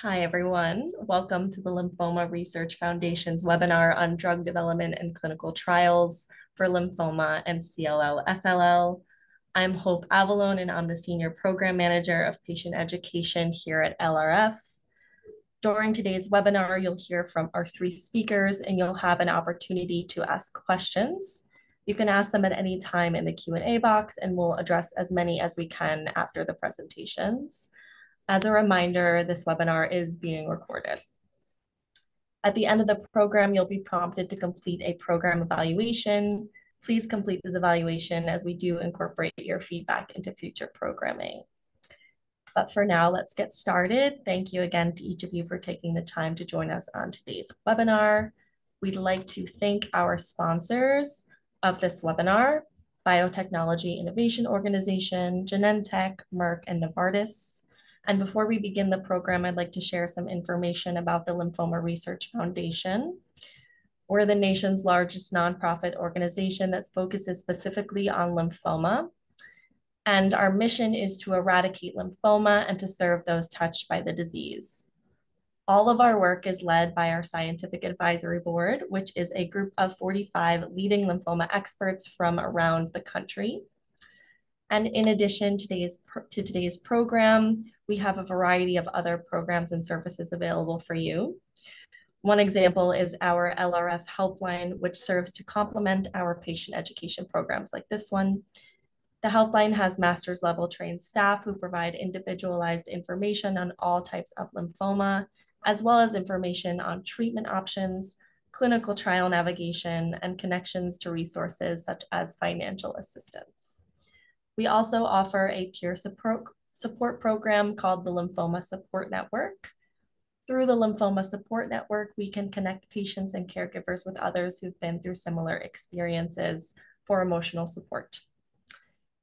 Hi, everyone. Welcome to the Lymphoma Research Foundation's webinar on drug development and clinical trials for lymphoma and CLL, SLL. I'm Hope Avalone, and I'm the Senior Program Manager of Patient Education here at LRF. During today's webinar, you'll hear from our three speakers, and you'll have an opportunity to ask questions. You can ask them at any time in the Q&A box, and we'll address as many as we can after the presentations. As a reminder, this webinar is being recorded. At the end of the program, you'll be prompted to complete a program evaluation. Please complete this evaluation as we do incorporate your feedback into future programming. But for now, let's get started. Thank you again to each of you for taking the time to join us on today's webinar. We'd like to thank our sponsors of this webinar, Biotechnology Innovation Organization, Genentech, Merck, and Novartis. And before we begin the program, I'd like to share some information about the Lymphoma Research Foundation. We're the nation's largest nonprofit organization that focuses specifically on lymphoma. And our mission is to eradicate lymphoma and to serve those touched by the disease. All of our work is led by our Scientific Advisory Board, which is a group of 45 leading lymphoma experts from around the country. And in addition to today's program, we have a variety of other programs and services available for you. One example is our LRF helpline, which serves to complement our patient education programs like this one. The helpline has master's level trained staff who provide individualized information on all types of lymphoma, as well as information on treatment options, clinical trial navigation, and connections to resources such as financial assistance. We also offer a peer support program called the Lymphoma Support Network. Through the Lymphoma Support Network, we can connect patients and caregivers with others who've been through similar experiences for emotional support.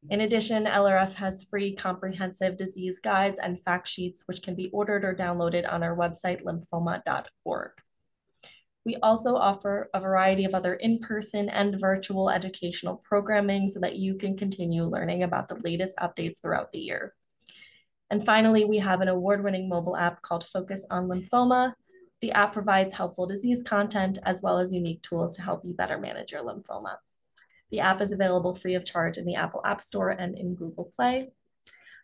In addition, LRF has free comprehensive disease guides and fact sheets, which can be ordered or downloaded on our website, lymphoma.org. We also offer a variety of other in-person and virtual educational programming so that you can continue learning about the latest updates throughout the year. And finally, we have an award-winning mobile app called Focus on Lymphoma. The app provides helpful disease content as well as unique tools to help you better manage your lymphoma. The app is available free of charge in the Apple App Store and in Google Play.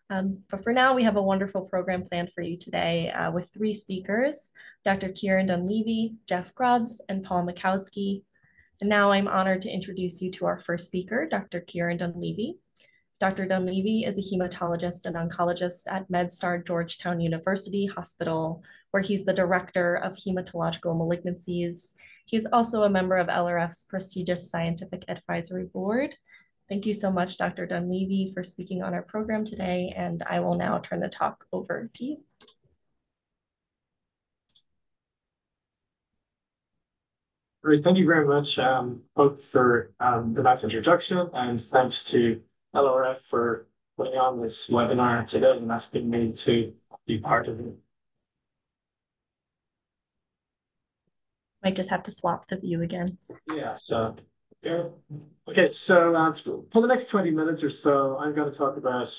But for now, we have a wonderful program planned for you today with three speakers, Dr. Kieran Dunleavy, Jeff Grubbs, and Paul Mikowski. And now I'm honored to introduce you to our first speaker, Dr. Kieran Dunleavy. Dr. Dunleavy is a hematologist and oncologist at MedStar Georgetown University Hospital, where he's the director of hematological malignancies. He's also a member of LRF's prestigious Scientific Advisory Board. Thank you so much, Dr. Dunleavy, for speaking on our program today, and I will now turn the talk over to you. Great, thank you very much, Hope, for the nice introduction, and thanks to LRF for putting on this webinar today and asking me to be part of it. Might just have to swap the view again. Yeah, so, okay, so for the next 20 minutes or so, I'm going to talk about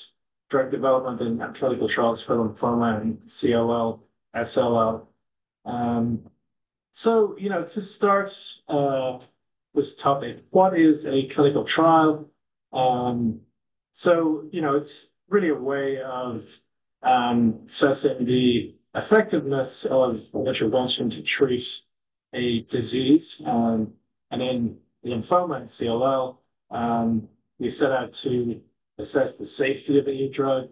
drug development and clinical trials for lymphoma and CLL, SLL. So, to start this topic, what is a clinical trial? So, it's really a way of assessing the effectiveness of intervention to treat a disease. And in lymphoma and CLL, we set out to assess the safety of a new drug,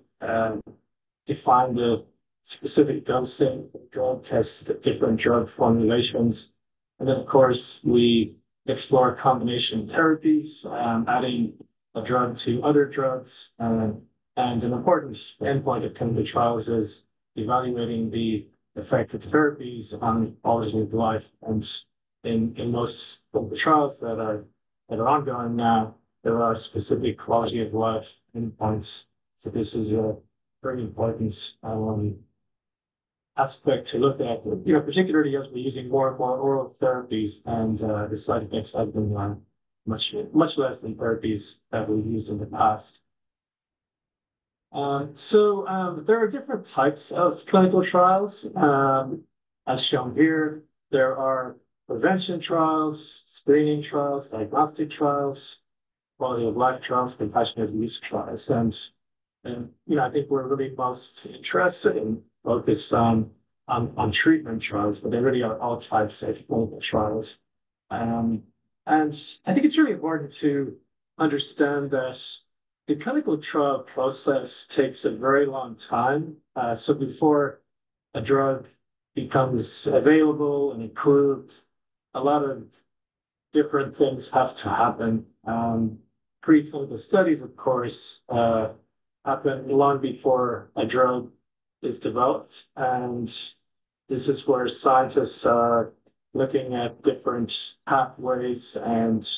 define the specific dosing of the drug, test different drug formulations. And then, of course, we explore combination therapies, adding a drug to other drugs. And an important endpoint of clinical trials is evaluating the effect of therapies on quality of life. And in most of the trials that are ongoing now, there are specific quality of life endpoints. So this is a very important aspect to look at, particularly as we're using more and more oral therapies, and the side effects have been much less than therapies that we've used in the past. There are different types of clinical trials. As shown here, there are prevention trials, screening trials, diagnostic trials, quality of life trials, compassionate use trials. I think we're really most interested in focus on treatment trials, but there really are all types of clinical trials. Um, and I think it's really important to understand that the clinical trial process takes a very long time. So before a drug becomes available and approved, a lot of different things have to happen. Preclinical studies, of course, happen long before a drug is developed. And this is where scientists are looking at different pathways and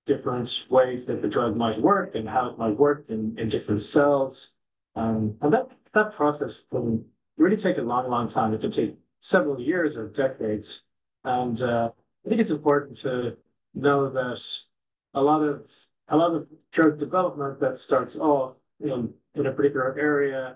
different ways that the drug might work and how it might work in different cells. And that process can really take a long, long time. It can take several years or decades. And I think it's important to know that a lot of a lot of drug development that starts off in a particular area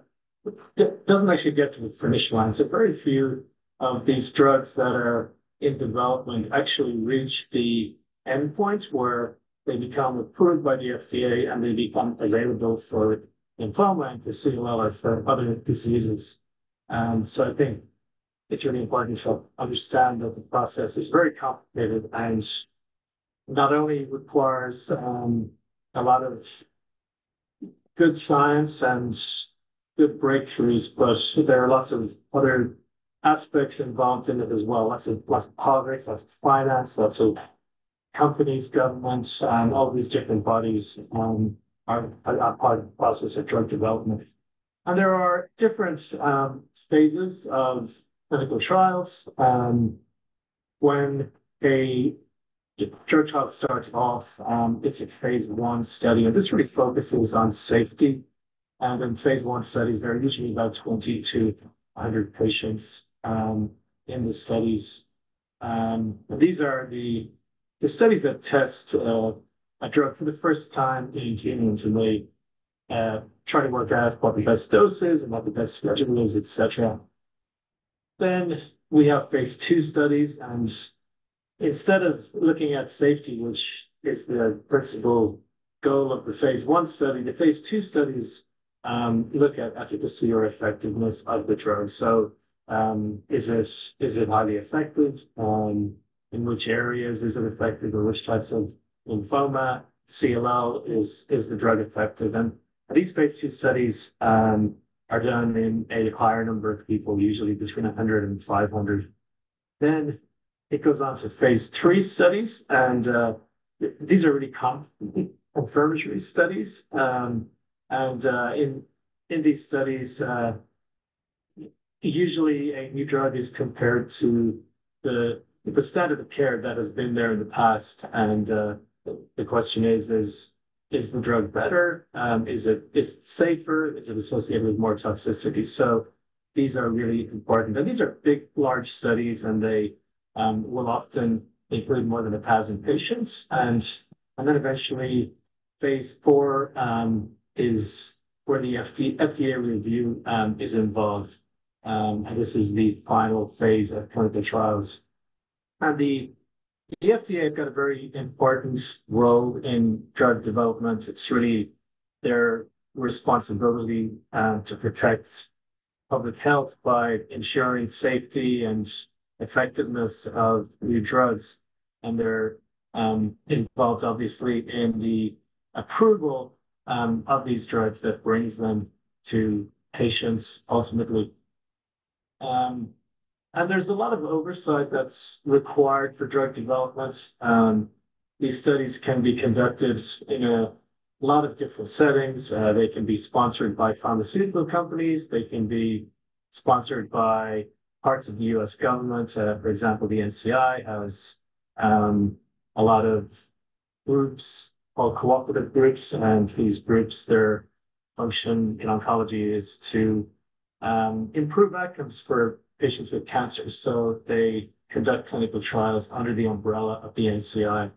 doesn't actually get to the finish line. So very few of these drugs that are in development actually reach the endpoint where they become approved by the FDA and they become available for lymphoma and for CLL or for other diseases. So I think it's really important to understand that the process is very complicated and not only requires a lot of good science and good breakthroughs, but there are lots of other aspects involved in it as well. Lots of politics, lots of finance, lots of companies, governments, and all these different bodies are part of the process of drug development. And there are different phases of clinical trials. When a drug trial starts off, it's a phase 1 study, and this really focuses on safety. And in phase 1 studies, there are usually about 20 to 100 patients in the studies. These are the studies that test a drug for the first time in humans, and they try to work out what the best dose is and what the best schedule is, etc. Then we have phase 2 studies, and instead of looking at safety, which is the principal goal of the phase 1 study, the phase 2 studies look at efficacy or effectiveness of the drug. So, is it highly effective? In which areas is it effective, or which types of lymphoma, CLL is the drug effective? And these phase 2 studies are done in a higher number of people, usually between 100 and 500. Then it goes on to phase 3 studies, and these are really confirmatory studies. And in these studies, usually a new drug is compared to the standard of care that has been there in the past. And the question is the drug better? Is it safer? Is it associated with more toxicity? So these are really important. And these are big, large studies, and they will often include more than 1,000 patients. And then eventually phase 4 is where the FDA review is involved. And this is the final phase of clinical trials. And the FDA have got a very important role in drug development. It's really their responsibility to protect public health by ensuring safety and effectiveness of new drugs. And they're involved, obviously, in the approval of these drugs that brings them to patients ultimately. Um, and there's a lot of oversight that's required for drug development. These studies can be conducted in a lot of different settings. They can be sponsored by pharmaceutical companies. They can be sponsored by parts of the US government. For example, the NCI has a lot of groups called cooperative groups, and these groups, their function in oncology is to improve outcomes for patients with cancer. So they conduct clinical trials under the umbrella of the NCI.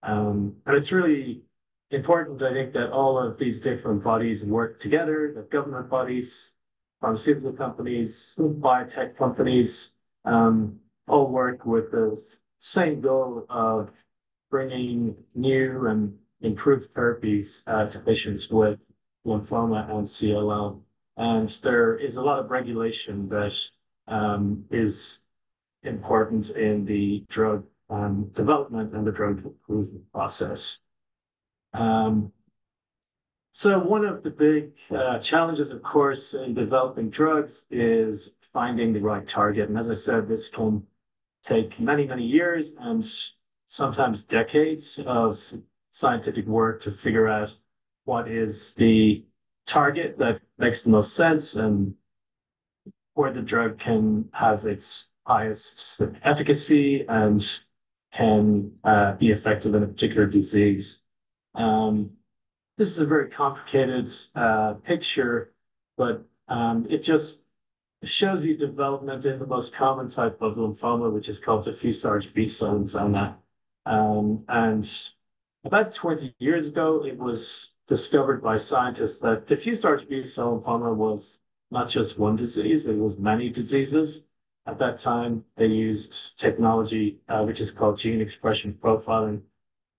And it's really important, I think, that all of these different bodies work together, the government bodies, pharmaceutical companies, biotech companies, all work with the same goal of bringing new and improved therapies to patients with lymphoma and CLL. And there is a lot of regulation that is important in the drug development and the drug approval process. Um, so one of the big challenges, of course, in developing drugs is finding the right target. And as I said, this can take many, many years and sometimes decades of scientific work to figure out what is the target that makes the most sense and where the drug can have its highest efficacy and can be effective in a particular disease. Um, this is a very complicated picture, but it just shows you development in the most common type of lymphoma, which is called diffuse large B-cell lymphoma. And about 20 years ago, it was discovered by scientists that diffuse large B-cell lymphoma was not just one disease, it was many diseases. At that time, they used technology, which is called gene expression profiling,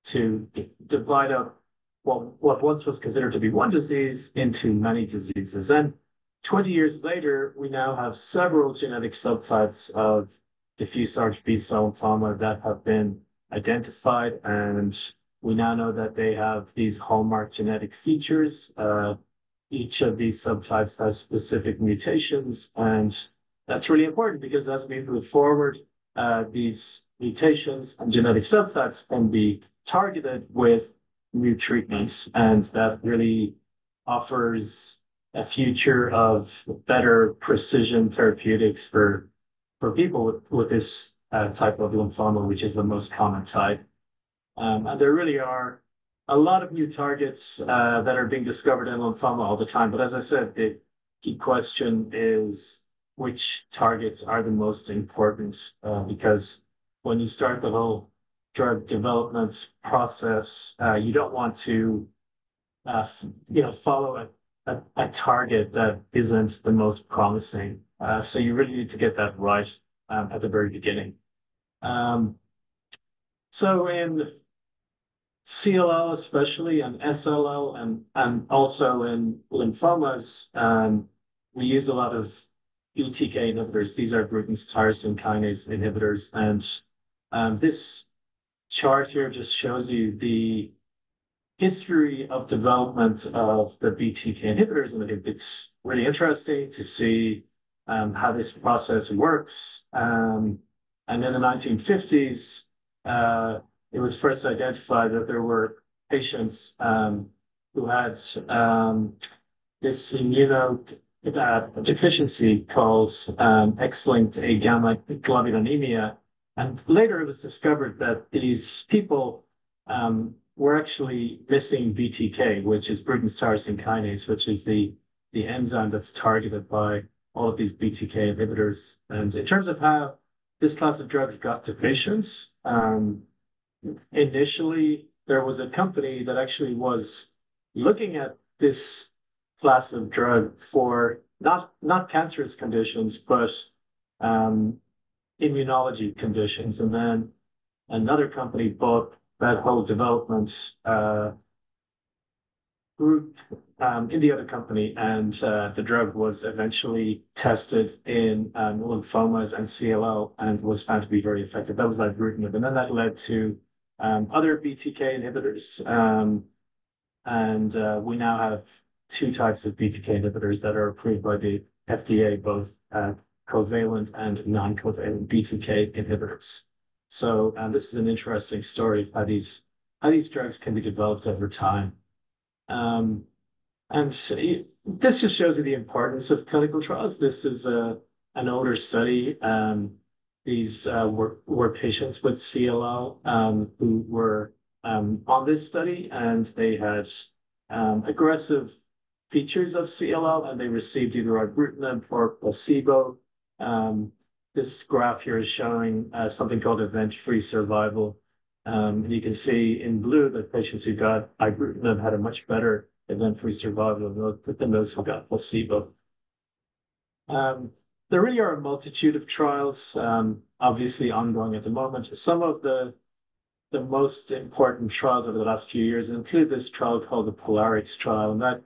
to divide up what once was considered to be one disease into many diseases. And 20 years later, we now have several genetic subtypes of diffuse large B-cell lymphoma that have been identified, and we now know that they have these hallmark genetic features. Each of these subtypes has specific mutations, and that's really important because as we move forward, these mutations and genetic subtypes can be targeted with new treatments, and that really offers a future of better precision therapeutics for people with this type of lymphoma, which is the most common type. And there really are a lot of new targets that are being discovered in lymphoma all the time. But as I said, the key question is which targets are the most important because when you start the whole drug development process, you don't want to follow a target that isn't the most promising. So you really need to get that right at the very beginning. So in CLL especially and SLL and also in lymphomas, we use a lot of BTK inhibitors. These are Bruton's tyrosine kinase inhibitors. And this chart here just shows you the history of development of the BTK inhibitors. And I think it's really interesting to see how this process works. And in the 1950s, it was first identified that there were patients who had this deficiency called X-linked A-gamma globulinemia. And later it was discovered that these people were actually missing BTK, which is Bruton's tyrosine kinase, which is the enzyme that's targeted by all of these BTK inhibitors. And in terms of how this class of drugs got to patients, initially there was a company that actually was looking at this class of drug for not cancerous conditions, but immunology conditions. And then another company bought that whole development group in the other company, and the drug was eventually tested in lymphomas and CLL and was found to be very effective. That was like ibrutinib, and then that led to other BTK inhibitors, and we now have two types of BTK inhibitors that are approved by the FDA, both covalent and non-covalent BTK inhibitors. So this is an interesting story of how these drugs can be developed over time. And this just shows you the importance of clinical trials. This is an older study. These were patients with CLL who were on this study, and they had aggressive features of CLL, and they received either ibrutinib or placebo. This graph here is showing something called event-free survival. And you can see in blue that patients who got ibrutinib had a much better event-free survival than those who got placebo. Um, there really are a multitude of trials, obviously ongoing at the moment. Some of the most important trials over the last few years include this trial called the POLARIX trial, and that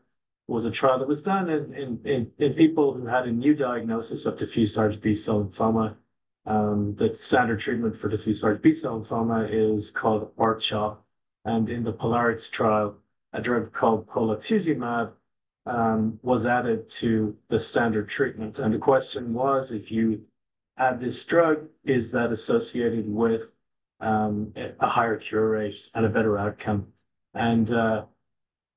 was a trial that was done in people who had a new diagnosis of diffuse large B-cell lymphoma. The standard treatment for diffuse large B-cell lymphoma is called R-CHOP, and in the POLARIX trial, a drug called polatuzumab was added to the standard treatment. And the question was, if you add this drug, is that associated with a higher cure rate and a better outcome? And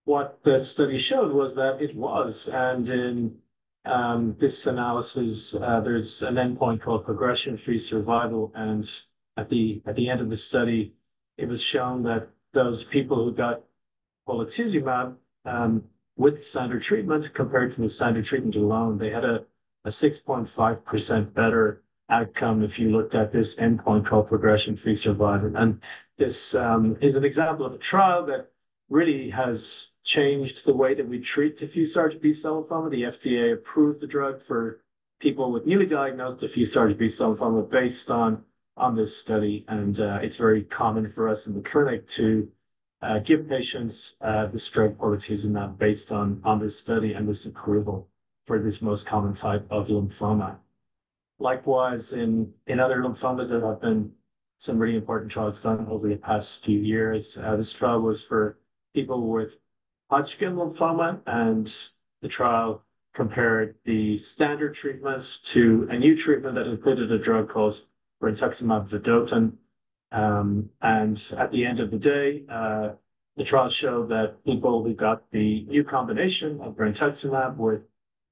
what the study showed was that it was. And in this analysis, there's an endpoint called progression-free survival. And at the end of the study, it was shown that those people who got polatuzumab with standard treatment compared to the standard treatment alone, they had a 6.5% better outcome if you looked at this endpoint called progression-free survival. And this is an example of a trial that really has changed the way that we treat diffuse large B-cell lymphoma. The FDA approved the drug for people with newly diagnosed diffuse large B-cell lymphoma based on this study. And it's very common for us in the clinic to give patients this drug polatuzumab based on this study and this approval for this most common type of lymphoma. Likewise, in other lymphomas, there have been some really important trials done over the past few years. This trial was for people with Hodgkin lymphoma, and the trial compared the standard treatment to a new treatment that included a drug called brentuximab vedotin. And at the end of the day, the trial showed that people who got the new combination of brentuximab with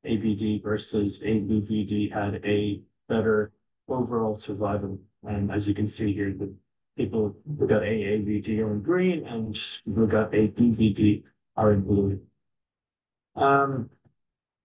ABD versus ABVD had a better overall survival. And as you can see here, the people who got AAVD are in green and who got ABVD are in blue.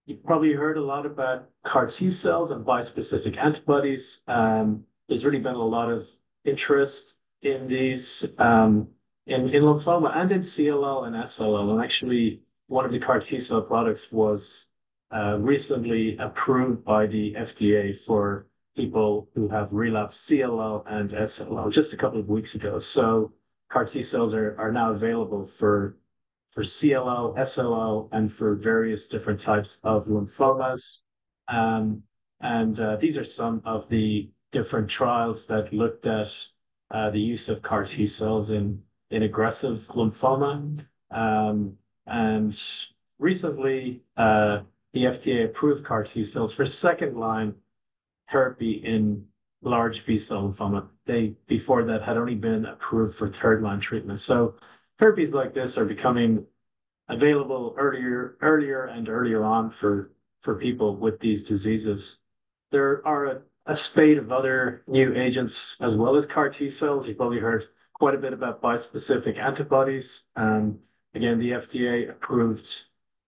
You've probably heard a lot about CAR T cells and bispecific antibodies. There's really been a lot of interest in these in lymphoma and in CLL and SLL. And actually, one of the CAR T cell products was recently approved by the FDA for people who have relapsed CLL and SLL just a couple of weeks ago. So CAR T cells are now available for CLL, SLL, and for various different types of lymphomas. And these are some of the different trials that looked at the use of CAR T cells in aggressive lymphoma. And recently, the FDA approved CAR T cells for second line therapy in large B-cell lymphoma. They, before that, had only been approved for third line treatment. So therapies like this are becoming available earlier and earlier on for people with these diseases. There are a spate of other new agents as well as CAR T cells. You've probably heard quite a bit about bispecific antibodies. Again, the FDA approved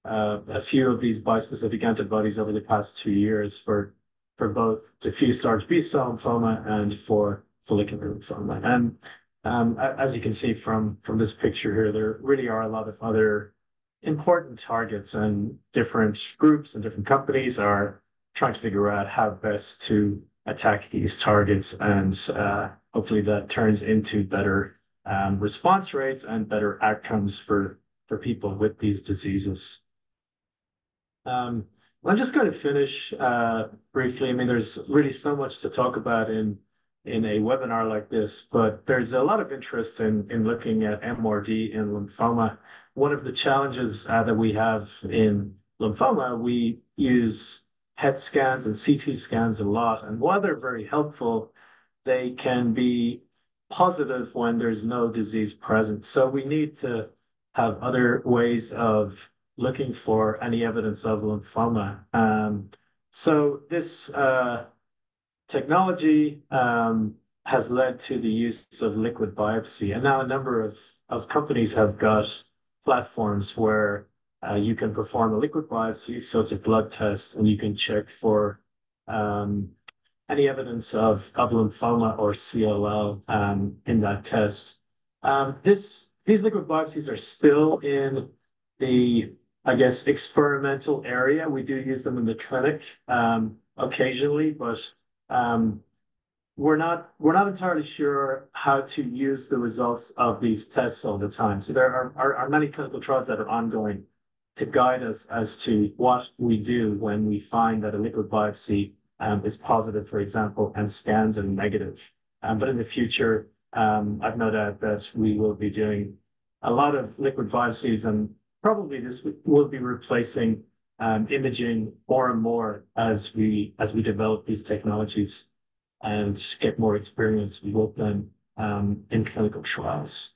a few of these bispecific antibodies over the past 2 years for both diffuse large B-cell lymphoma and for follicular lymphoma. And as you can see from this picture here, there really are a lot of other important targets, and different groups and different companies are trying to figure out how best to attack these targets, and hopefully that turns into better response rates and better outcomes for people with these diseases. I'm just going to finish briefly. I mean, there's really so much to talk about in a webinar like this, but there's a lot of interest in looking at MRD in lymphoma. One of the challenges that we have in lymphoma, we use PET scans and CT scans a lot, and while they're very helpful, they can be positive when there's no disease present. So we need to have other ways of looking for any evidence of lymphoma. So this technology has led to the use of liquid biopsy, and now a number of companies have got platforms where you can perform a liquid biopsy, so it's a blood test, and you can check for any evidence of lymphoma or CLL in that test. These liquid biopsies are still in the, I guess, experimental area. We do use them in the clinic occasionally, but um, we're not entirely sure how to use the results of these tests all the time. So there are many clinical trials that are ongoing to guide us as to what we do when we find that a liquid biopsy is positive, for example, and scans are negative. But in the future, I've no doubt that we will be doing a lot of liquid biopsies, and probably this will be replacing imaging more and more as we develop these technologies and get more experience with them in clinical trials.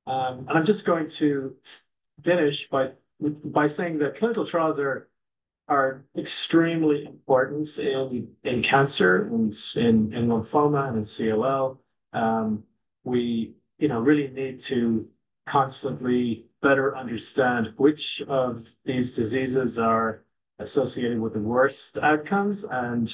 And I'm just going to finish by saying that clinical trials are extremely important in cancer and in lymphoma and in CLL. We really need to constantly better understand which of these diseases are associated with the worst outcomes and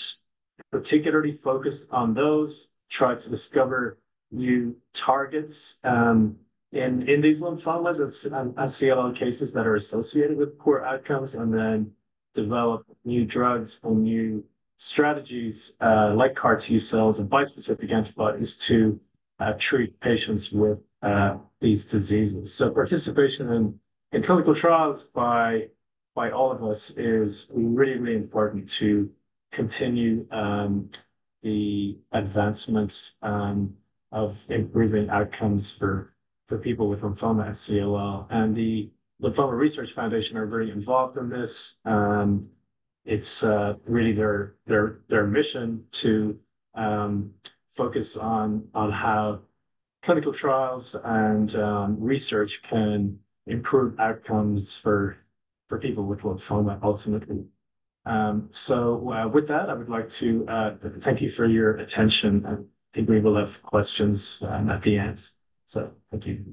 particularly focused on those, try to discover new targets in these lymphomas and CLL cases that are associated with poor outcomes, and then develop new drugs and new strategies like CAR T cells and bispecific antibodies to treat patients with these diseases. So participation in clinical trials by all of us is really, really important to continue the advancement of improving outcomes for people with lymphoma and CLL. And the Lymphoma Research Foundation are very involved in this. It's really their mission to focus on how clinical trials and research can improve outcomes for people with lymphoma ultimately. So with that, I would like to thank you for your attention. I think we will have questions at the end. So thank you.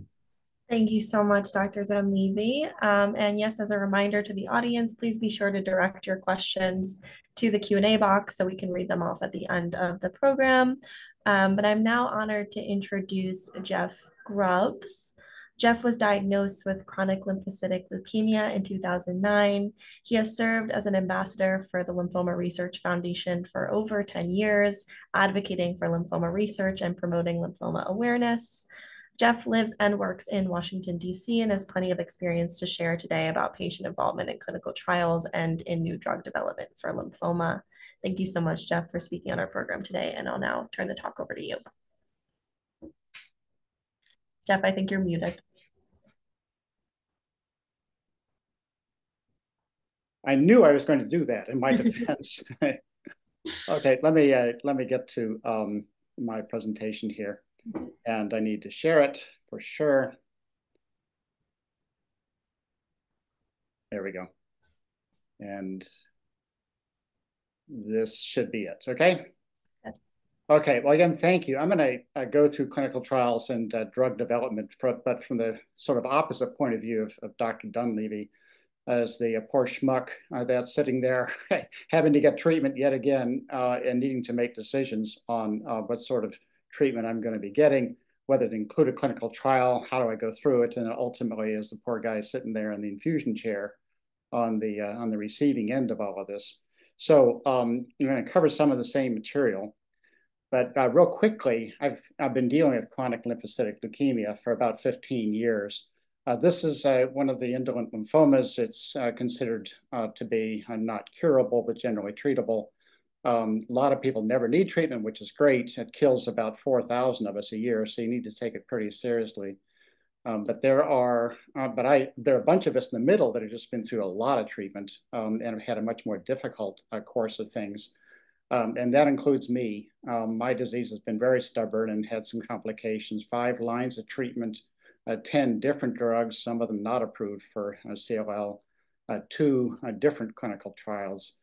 Thank you so much, Dr. Dunleavy. And yes, as a reminder to the audience, please be sure to direct your questions to the Q&A box so we can read them off at the end of the program. But I'm now honored to introduce Jeff Grubbs. Jeff was diagnosed with chronic lymphocytic leukemia in 2009. He has served as an ambassador for the Lymphoma Research Foundation for over 10 years, advocating for lymphoma research and promoting lymphoma awareness. Jeff lives and works in Washington, D.C., and has plenty of experience to share today about patient involvement in clinical trials and in new drug development for lymphoma. Thank you so much, Jeff, for speaking on our program today, and I'll now turn the talk over to you. Jeff, I think you're muted. I knew I was going to do that in my defense. Okay, let me get to my presentation here, and I need to share it for sure. There we go. And this should be it, okay? Okay, well, again, thank you. I'm going to go through clinical trials and drug development, but from the sort of opposite point of view of Dr. Dunleavy, as the poor schmuck that's sitting there having to get treatment yet again and needing to make decisions on what sort of treatment I'm going to be getting, whether to include a clinical trial, how do I go through it, and ultimately as the poor guy sitting there in the infusion chair on the receiving end of all of this. So I'm going to cover some of the same material. But real quickly, I've been dealing with chronic lymphocytic leukemia for about 15 years. This is one of the indolent lymphomas. It's considered to be not curable, but generally treatable. A lot of people never need treatment, which is great. It kills about 4,000 of us a year, so you need to take it pretty seriously. But there are a bunch of us in the middle that have just been through a lot of treatment and have had a much more difficult course of things. And that includes me. My disease has been very stubborn and had some complications, 5 lines of treatment, 10 different drugs, some of them not approved for CLL, 2 different clinical trials.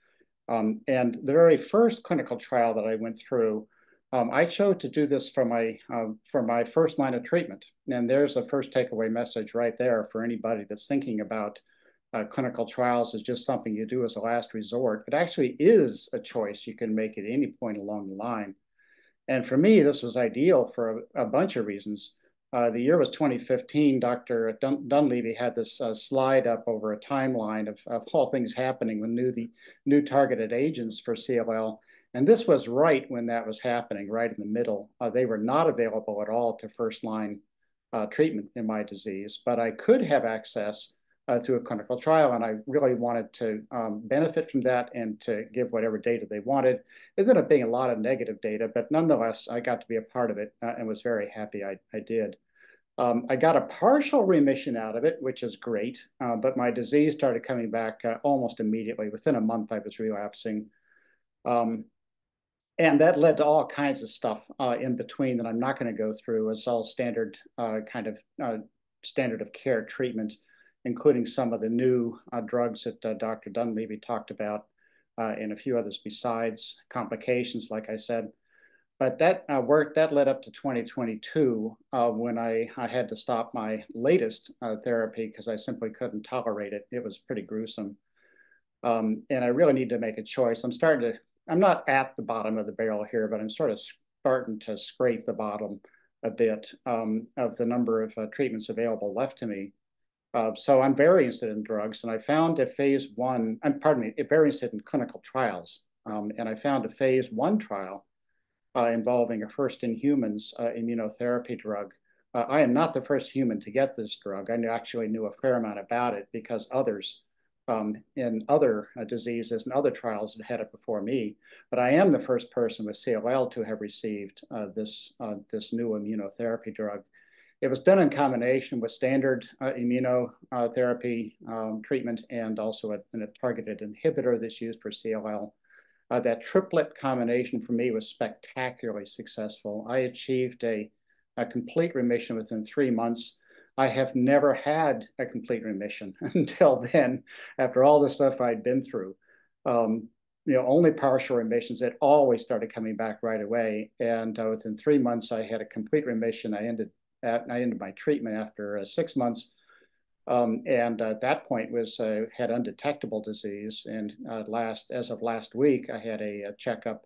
And the very first clinical trial that I went through, I chose to do this for my first line of treatment. And there's a first takeaway message right there for anybody that's thinking about clinical trials as just something you do as a last resort. It actually is a choice you can make at any point along the line. And for me, this was ideal for a bunch of reasons. The year was 2015. Dr. Dunleavy had this slide up over a timeline of all things happening with new targeted agents for CLL. And this was right when that was happening, right in the middle. They were not available at all to first-line treatment in my disease, but I could have access through a clinical trial, and I really wanted to benefit from that and to give whatever data they wanted. It ended up being a lot of negative data, but nonetheless, I got to be a part of it and was very happy I did. I got a partial remission out of it, which is great, but my disease started coming back almost immediately. Within a month, I was relapsing. And that led to all kinds of stuff in between that I'm not going to go through. It's all standard standard of care treatment, including some of the new drugs that Dr. Dunleavy talked about and a few others besides, complications, like I said. But that that led up to 2022 when I had to stop my latest therapy because I simply couldn't tolerate it. It was pretty gruesome. And I really need to make a choice. I'm not at the bottom of the barrel here, but I'm sort of starting to scrape the bottom a bit of the number of treatments available left to me. So I'm very interested in drugs, and I found a phase one, pardon me, very interested in clinical trials. And I found a phase one trial involving a first-in-humans immunotherapy drug. I am not the first human to get this drug. I actually knew a fair amount about it because others in other diseases and other trials had had it before me. But I am the first person with CLL to have received this new immunotherapy drug. It was done in combination with standard immunotherapy treatment and also a targeted inhibitor that's used for CLL. That triplet combination for me was spectacularly successful. I achieved a complete remission within 3 months. I have never had a complete remission until then, after all the stuff I'd been through. Only partial remissions. It always started coming back right away. And within 3 months, I had a complete remission. I ended my treatment after 6 months. And at that point had undetectable disease. And as of last week, I had a checkup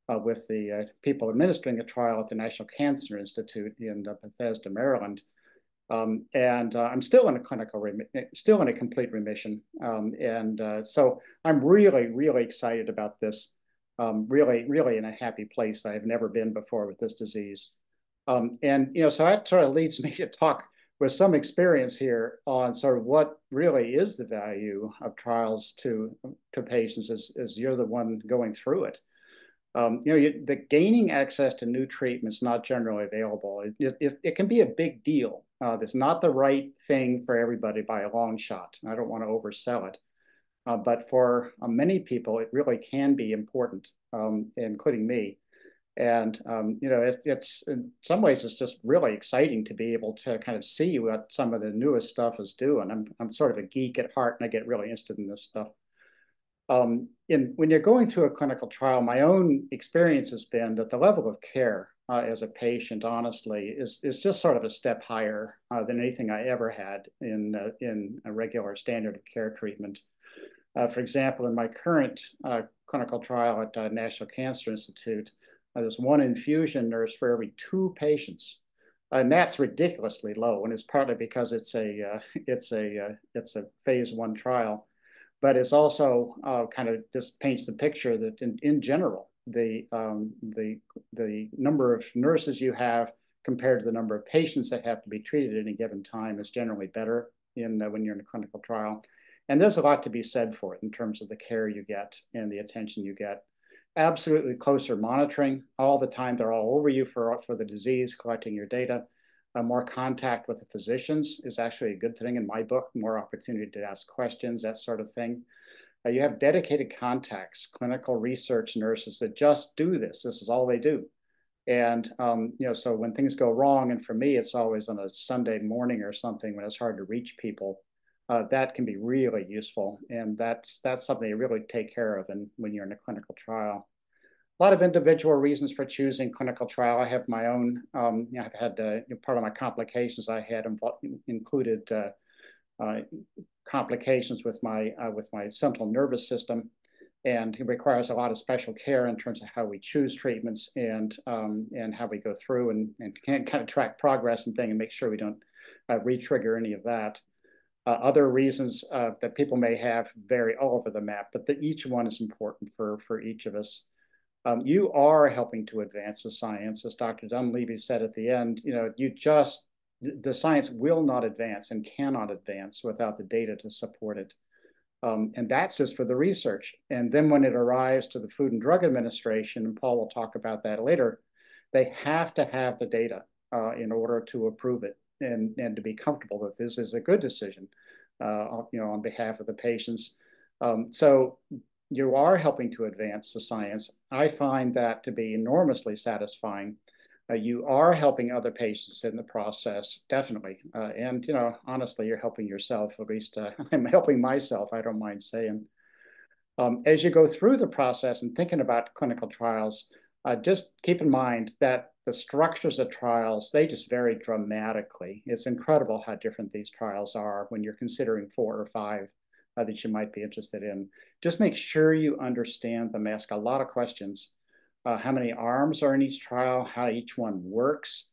with the people administering a trial at the National Cancer Institute in Bethesda, Maryland. I'm still in a complete remission. So I'm really, really excited about this. Really, really in a happy place that I've never been before with this disease. So that sort of leads me to talk with some experience here on sort of what really is the value of trials to patients as you're the one going through it. The gaining access to new treatments not generally available, it can be a big deal. That's not the right thing for everybody by a long shot. I don't want to oversell it. But for many people, it really can be important, including me. And, it's in some ways, it's just really exciting to be able to kind of see what some of the newest stuff is doing. I'm sort of a geek at heart, and I get really interested in this stuff. When you're going through a clinical trial, my own experience has been that the level of care as a patient, honestly, is just sort of a step higher than anything I ever had in a regular standard of care treatment. For example, in my current clinical trial at National Cancer Institute, there's one infusion nurse for every 2 patients, and that's ridiculously low. And it's partly because it's a phase 1 trial, but it's also kind of just paints the picture that in general, the number of nurses you have compared to the number of patients that have to be treated at any given time is generally better when you're in a clinical trial. And there's a lot to be said for it in terms of the care you get and the attention you get. Absolutely closer monitoring all the time. They're all over you for the disease, collecting your data. More contact with the physicians is actually a good thing in my book, more opportunity to ask questions, that sort of thing. You have dedicated contacts, clinical research nurses that just do this. This is all they do. And, so when things go wrong, and for me, it's always on a Sunday morning or something when it's hard to reach people, that can be really useful. And that's something you really take care of when you're in a clinical trial. A lot of individual reasons for choosing clinical trial. I have my own, I've had part of my complications I had included complications with my central nervous system. and it requires a lot of special care in terms of how we choose treatments and how we go through and can kind of track progress and thing and make sure we don't re-trigger any of that. Other reasons that people may have vary all over the map, but each one is important for each of us. You are helping to advance the science, as Dr. Dunleavy said at the end. The science will not advance and cannot advance without the data to support it. And that's just for the research. And then when it arrives to the Food and Drug Administration, and Paul will talk about that later, they have to have the data in order to approve it and to be comfortable that this is a good decision, on behalf of the patients. So you are helping to advance the science. I find that to be enormously satisfying. You are helping other patients in the process, definitely. And, honestly, you're helping yourself. At least I'm helping myself, I don't mind saying. As you go through the process and thinking about clinical trials, just keep in mind that the structures of trials, they just vary dramatically. It's incredible how different these trials are when you're considering 4 or 5 that you might be interested in. Just make sure you understand them. Ask a lot of questions. How many arms are in each trial, how each one works.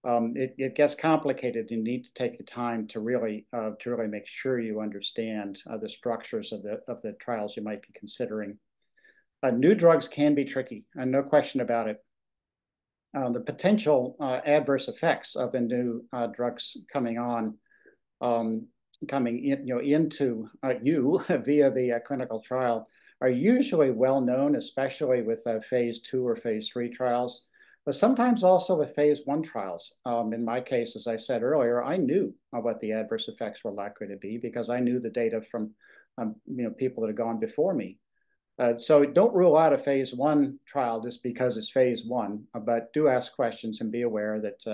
It gets complicated. You need to take your time to really make sure you understand the structures of the trials you might be considering. New drugs can be tricky, and no question about it. The potential adverse effects of the new drugs coming into you via the clinical trial are usually well known, especially with phase 2 or phase 3 trials, but sometimes also with phase 1 trials. In my case, as I said earlier, I knew what the adverse effects were likely to be because I knew the data from people that had gone before me. So don't rule out a phase 1 trial just because it's phase 1, but do ask questions and be aware that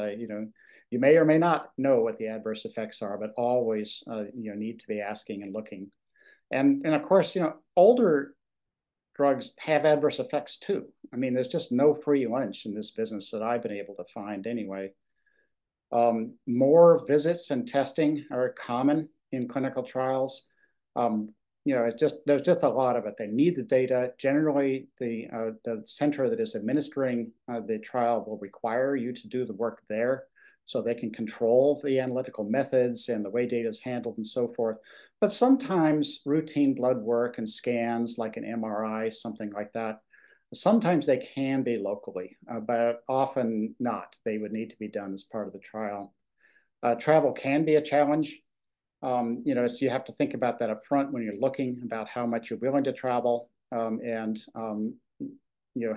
you may or may not know what the adverse effects are, but always need to be asking and looking. And of course, older drugs have adverse effects too. I mean, there's just no free lunch in this business that I've been able to find anyway. More visits and testing are common in clinical trials. There's just a lot of it. They need the data. Generally, the center that is administering the trial will require you to do the work there, so they can control the analytical methods and the way data is handled and so forth. But sometimes routine blood work and scans like an MRI, something like that, sometimes they can be locally, but often not. They would need to be done as part of the trial. Travel can be a challenge. So you have to think about that up front when you're looking about how much you're willing to travel and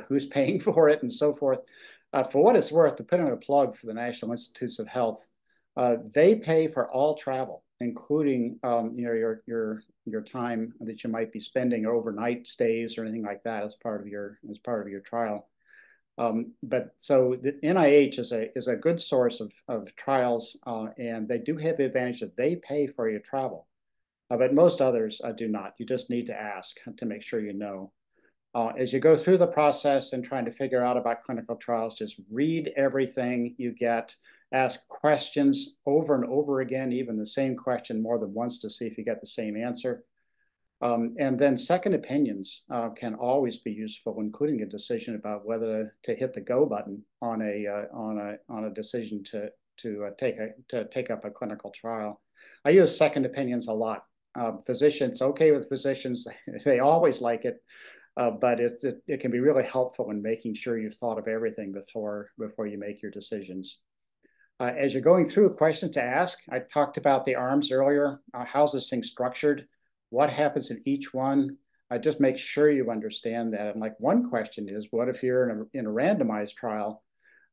who's paying for it and so forth. For what it's worth, to put in a plug for the National Institutes of Health, they pay for all travel, including your time that you might be spending overnight stays or anything like that as part of your trial. But so the NIH is a good source of trials, and they do have the advantage that they pay for your travel, but most others do not. You just need to ask to make sure you know. As you go through the process and trying to figure out about clinical trials, just read everything you get, ask questions over and over again, even the same question more than once to see if you get the same answer. And then second opinions can always be useful, including a decision about whether to hit the go button on a decision to take up a clinical trial. I use second opinions a lot. Physicians, okay with physicians, they always like it. But it can be really helpful in making sure you've thought of everything before you make your decisions. As you're going through a question to ask, I talked about the arms earlier. How's this thing structured? What happens in each one? Just make sure you understand that. And like one question is, what if you're in a randomized trial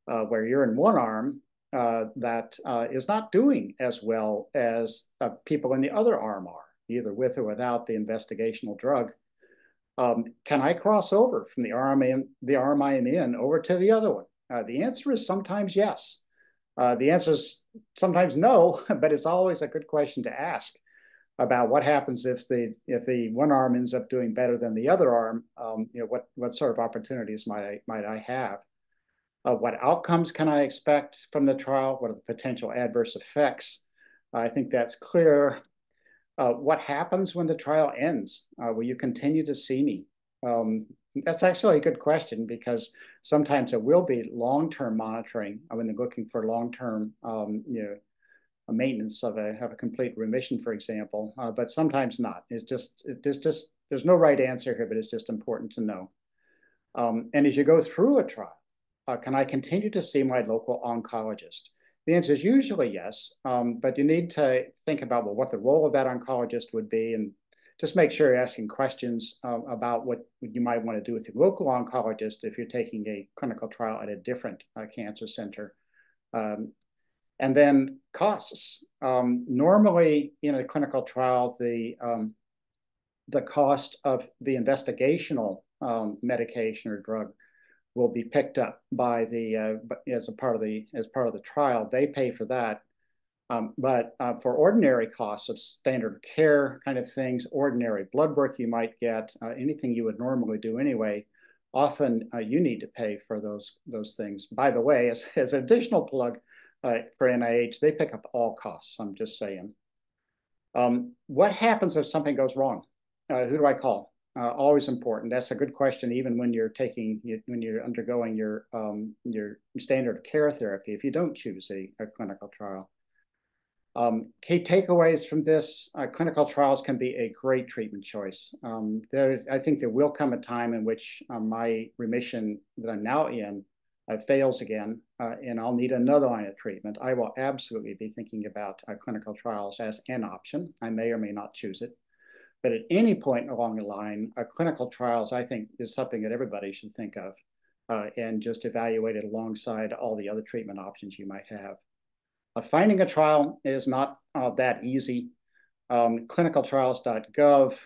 where you're in one arm that is not doing as well as people in the other arm are, either with or without the investigational drug? Can I cross over from the arm I am in over to the other one? The answer is sometimes yes. The answer is sometimes no, but it's always a good question to ask about what happens if the one arm ends up doing better than the other arm. What sort of opportunities might I have? What outcomes can I expect from the trial? What are the potential adverse effects? I think that's clear. What happens when the trial ends? Will you continue to see me? That's actually a good question because sometimes it will be long-term monitoring when they're looking for long-term, a maintenance of a complete remission, for example, but sometimes not. There's no right answer here, but it's just important to know. And as you go through a trial, can I continue to see my local oncologist? The answer is usually yes, but you need to think about, well, what the role of that oncologist would be, and just make sure you're asking questions about what you might want to do with your local oncologist if you're taking a clinical trial at a different cancer center. And then costs. Normally, in a clinical trial, the cost of the investigational medication or drug will be picked up by the as part of the trial. They pay for that. But for ordinary costs of standard care kind of things, ordinary blood work you might get, anything you would normally do anyway, often you need to pay for those things. By the way, as an additional plug for NIH, they pick up all costs. I'm just saying. What happens if something goes wrong? Who do I call? Always important. That's a good question, even when you're undergoing your standard of care therapy. If you don't choose a clinical trial. Key takeaways from this: clinical trials can be a great treatment choice. I think there will come a time in which my remission that I'm now in fails again, and I'll need another line of treatment. I will absolutely be thinking about clinical trials as an option. I may or may not choose it. But at any point along the line, clinical trials, I think, is something that everybody should think of and just evaluate it alongside all the other treatment options you might have. Finding a trial is not that easy. Clinicaltrials.gov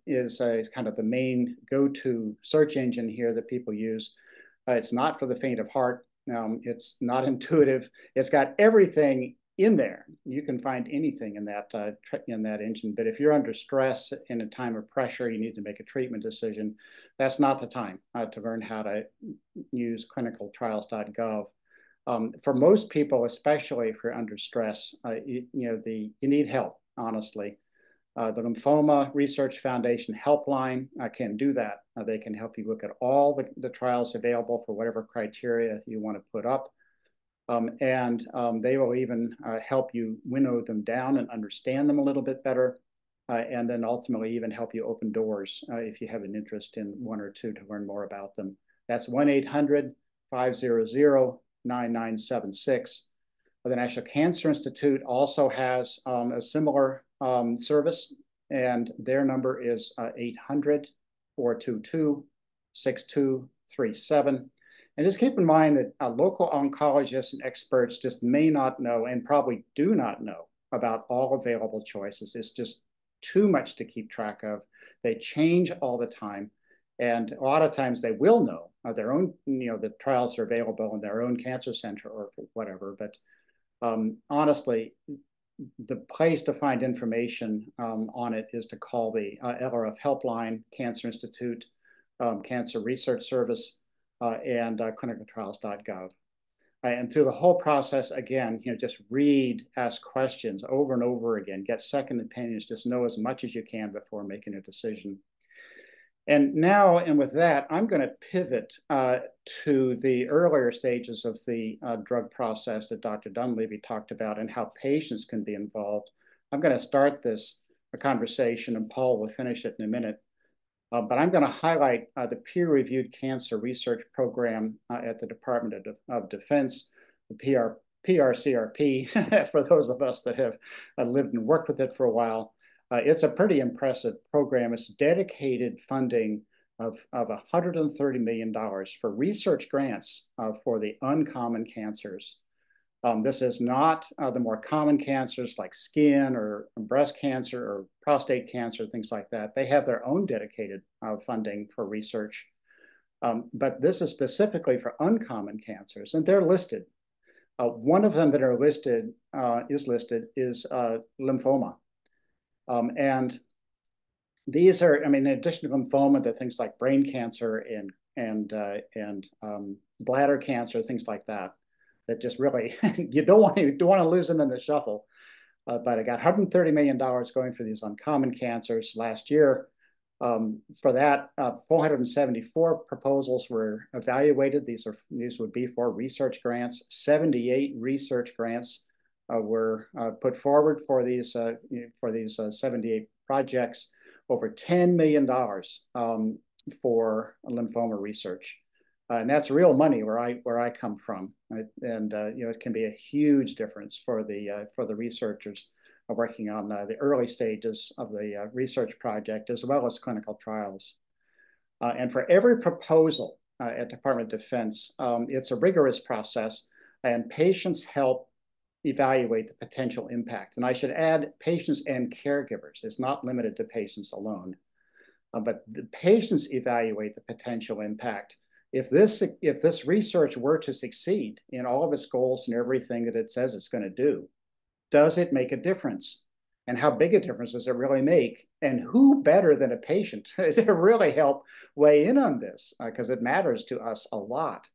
is kind of the main go-to search engine here that people use. It's not for the faint of heart. It's not intuitive. It's got everything in there. You can find anything in that engine. But if you're under stress in a time of pressure, you need to make a treatment decision. That's not the time to learn how to use clinicaltrials.gov. For most people, especially if you're under stress, you need help, honestly. The Lymphoma Research Foundation helpline can do that. They can help you look at all the trials available for whatever criteria you want to put up. And they will even help you winnow them down and understand them a little bit better. And then ultimately even help you open doors if you have an interest in one or two to learn more about them. That's 1-800-500-9976. The National Cancer Institute also has a similar service, and their number is 800-422-6237. And just keep in mind that local oncologists and experts just may not know, and probably do not know, about all available choices. It's just too much to keep track of. They change all the time. And a lot of times they will know their own, the trials are available in their own cancer center or whatever. But honestly, the place to find information on it is to call the LRF helpline, Cancer Institute, Cancer Research Service, and clinicaltrials.gov. And through the whole process, again, just read, ask questions over and over again, get second opinions, just know as much as you can before making a decision. And now, and with that, I'm going to pivot to the earlier stages of the drug process that Dr. Dunleavy talked about and how patients can be involved. I'm going to start this conversation, and Paul will finish it in a minute. But I'm going to highlight the peer-reviewed cancer research program at the Department of Defense, the PRCRP, for those of us that have lived and worked with it for a while. It's a pretty impressive program. It's dedicated funding of $130 million for research grants for the uncommon cancers. This is not the more common cancers like skin or breast cancer or prostate cancer, things like that. They have their own dedicated funding for research. But this is specifically for uncommon cancers, and they're listed. One of them that are listed is lymphoma. And these are, in addition to lymphoma, there are things like brain cancer and bladder cancer, things like that, that just really, you don't want to lose them in the shuffle. But I got $130 million going for these uncommon cancers last year. For that, 474 proposals were evaluated. These would be for research grants. 78 research grants were put forward for these 78 projects. Over $10 million for lymphoma research. And that's real money where I come from, and it can be a huge difference for the researchers working on the early stages of the research project as well as clinical trials. And for every proposal at Department of Defense, it's a rigorous process, and patients help evaluate the potential impact. And I should add patients and caregivers. It's not limited to patients alone, but the patients evaluate the potential impact. If this research were to succeed in all of its goals and everything that it says it's going to do, does it make a difference? And how big a difference does it really make? And who better than a patient to really help weigh in on this? Because it matters to us a lot.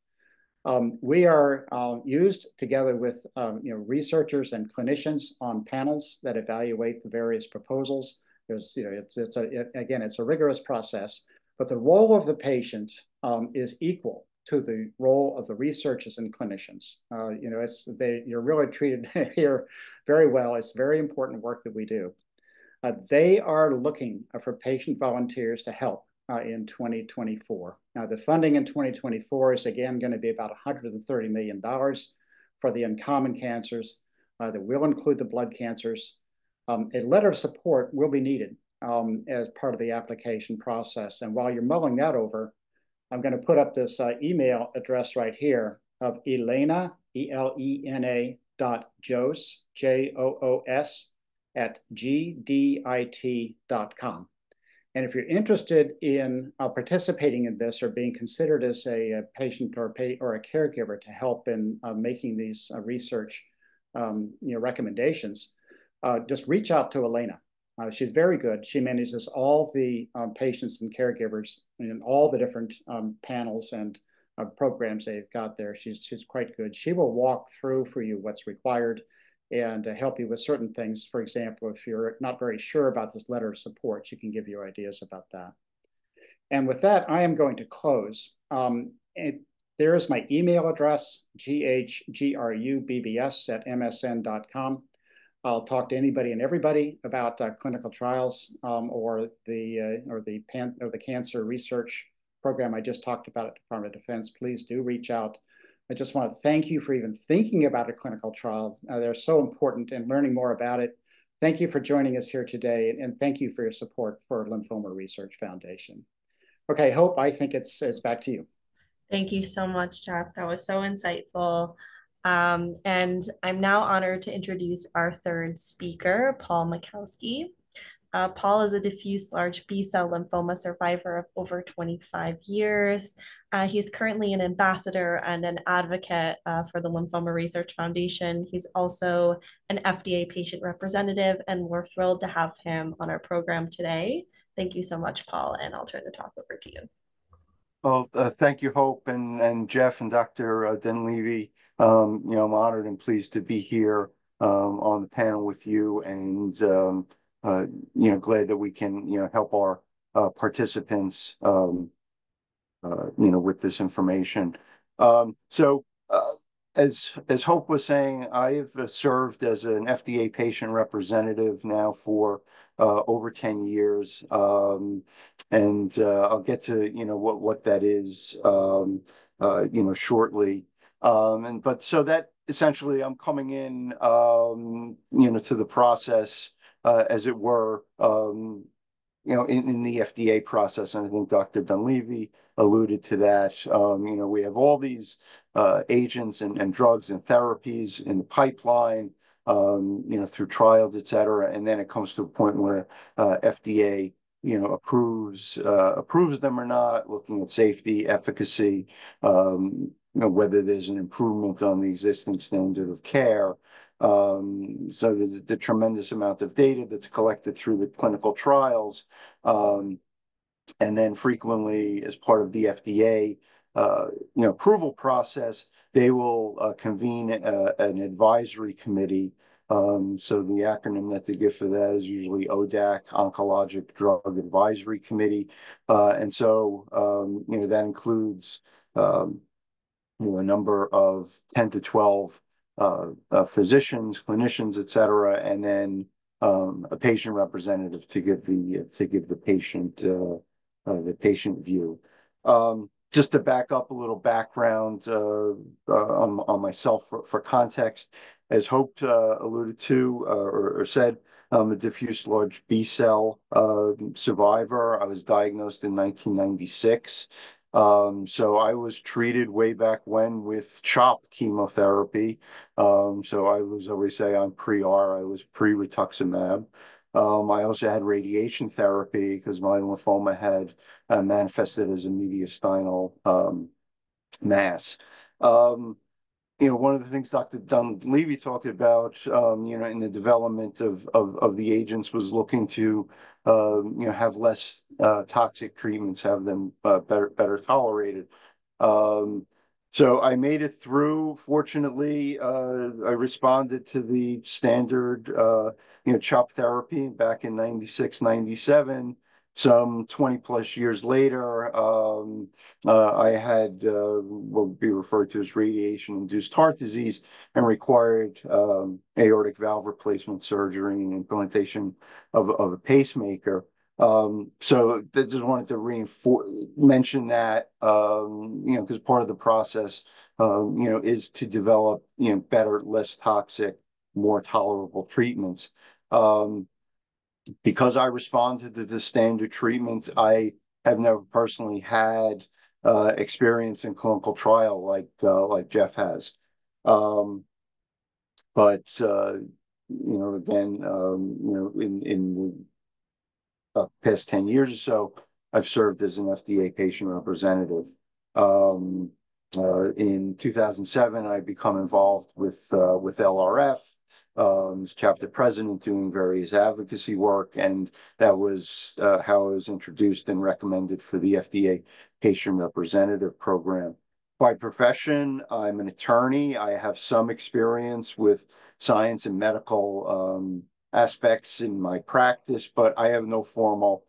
We are used together with researchers and clinicians on panels that evaluate the various proposals. It's a rigorous process, but the role of the patient is equal to the role of the researchers and clinicians. You're really treated here very well. It's very important work that we do. They are looking for patient volunteers to help in 2024. Now, the funding in 2024 is again going to be about $130 million for the uncommon cancers that will include the blood cancers. A letter of support will be needed as part of the application process. And while you're mulling that over, I'm going to put up this email address right here of Elena, ELENA .Joos, JOOS, at gdit.com. And if you're interested in participating in this or being considered as a patient or a caregiver to help in making these research recommendations, just reach out to Elena. She's very good. She manages all the patients and caregivers in all the different panels and programs they've got there. She's quite good. She will walk through for you what's required and help you with certain things. For example, if you're not very sure about this letter of support, she can give you ideas about that. And with that, I am going to close. There is my email address, ghgrubbs@msn.com. I'll talk to anybody and everybody about clinical trials or the cancer research program I just talked about at Department of Defense. Please do reach out. I just want to thank you for even thinking about a clinical trial. They're so important, and learning more about it. Thank you for joining us here today, and thank you for your support for Lymphoma Research Foundation. Okay, Hope, I think it's back to you. Thank you so much, Jeff. That was so insightful. And I'm now honored to introduce our third speaker, Paul Mikowski. Paul is a diffuse large B-cell lymphoma survivor of over 25 years. He's currently an ambassador and an advocate for the Lymphoma Research Foundation. He's also an FDA patient representative, and we're thrilled to have him on our program today. Thank you so much, Paul, and I'll turn the talk over to you. Well, thank you, Hope, and Jeff and Dr. Dunleavy. I'm honored and pleased to be here on the panel with you, and glad that we can help our participants with this information. As Hope was saying, I have served as an FDA patient representative now for over 10 years, and I'll get to what that is shortly. So that essentially I'm coming in to the process as it were in the FDA process, and I think Dr. Dunleavy alluded to that. We have all these agents and drugs and therapies in the pipeline, through trials, et cetera, and then it comes to a point where FDA, approves them or not, looking at safety, efficacy, whether there's an improvement on the existing standard of care. So the tremendous amount of data that's collected through the clinical trials. And then frequently, as part of the FDA approval process, they will convene an advisory committee So the acronym that they give for that is usually ODAC, Oncologic Drug Advisory Committee. And so, that includes, a number of 10 to 12 physicians, clinicians, et cetera, and then a patient representative to give the patient view. Just to back up a little background on myself for context, as Hope alluded to or said, I'm a diffuse large B cell survivor. I was diagnosed in 1996. So I was treated way back when with CHOP chemotherapy. So I was always say I'm pre-R, I was pre-rituximab. I also had radiation therapy because my lymphoma had manifested as a mediastinal mass. One of the things Dr. Dunleavy talked about, in the development of the agents was looking to, have less toxic treatments, have them better tolerated. So I made it through. Fortunately, I responded to the standard, CHOP therapy back in 96, 97. Some 20 plus years later, I had what would be referred to as radiation-induced heart disease and required aortic valve replacement surgery and implantation of a pacemaker. So I just wanted to mention that, because part of the process, is to develop, better, less toxic, more tolerable treatments. Because I responded to the standard treatment, I have never personally had experience in clinical trial like Jeff has. But again, in the past 10 years or so, I've served as an FDA patient representative. In 2007, I become involved with LRF. As chapter president, doing various advocacy work, and that was how I was introduced and recommended for the FDA patient representative program. By profession, I'm an attorney. I have some experience with science and medical aspects in my practice, but I have no formal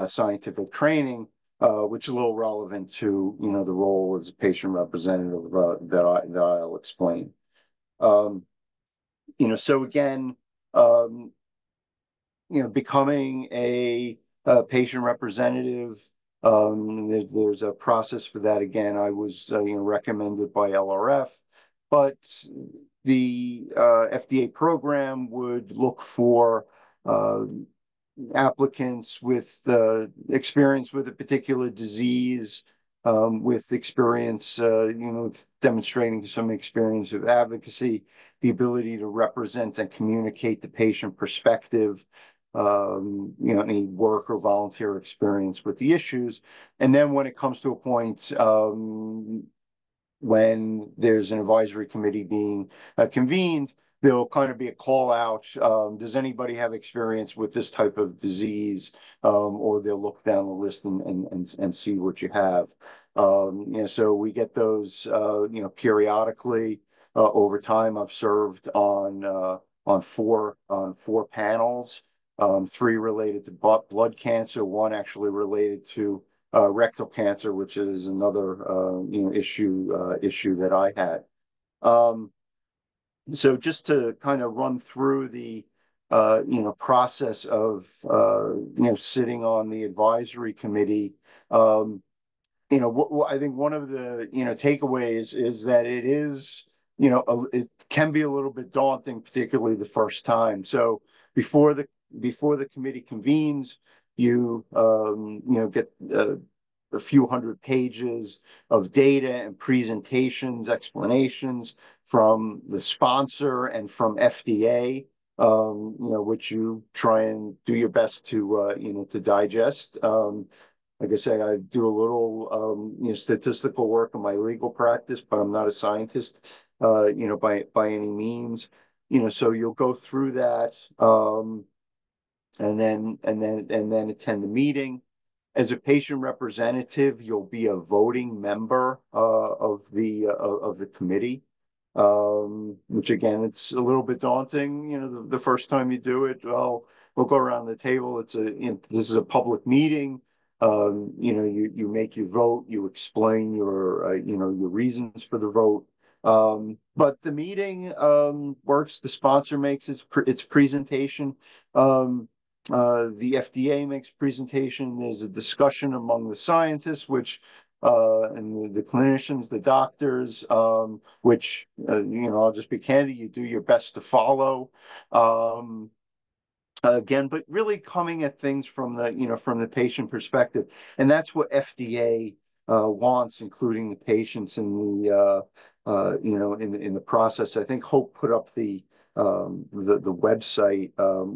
scientific training, which is a little relevant to the role as a patient representative that I'll explain. So again, becoming a patient representative, there's a process for that. Again, I was recommended by LRF, but the FDA program would look for applicants with experience with a particular disease, with experience, demonstrating some experience of advocacy, the ability to represent and communicate the patient perspective, any work or volunteer experience with the issues. And then when it comes to a point when there's an advisory committee being convened, there'll kind of be a call out. Does anybody have experience with this type of disease? Or they'll look down the list and see what you have. So we get those, periodically. Over time, I've served on four panels, 3 related to blood cancer, 1 actually related to rectal cancer, which is another issue that I had. So just to kind of run through the process of sitting on the advisory committee. I think one of the takeaways is that it is it can be a little bit daunting, particularly the first time. So before the committee convenes, you get a few hundred pages of data and presentations, explanations from the sponsor and from FDA, which you try and do your best to digest. Like I say, I do a little statistical work in my legal practice, but I'm not a scientist, by any means. So you'll go through that, and then attend the meeting. As a patient representative, you'll be a voting member of the committee. which again, it's a little bit daunting. The first time you do it, well, we'll go around the table. This is a public meeting. You make your vote, you explain your reasons for the vote. But the meeting works. The sponsor makes its presentation. The FDA makes presentation. There's a discussion among the scientists, which and the clinicians, the doctors, which I'll just be candid. You do your best to follow. Again, but really coming at things from the patient perspective, and that's what FDA wants, including the patients in the process. I think Hope put up the website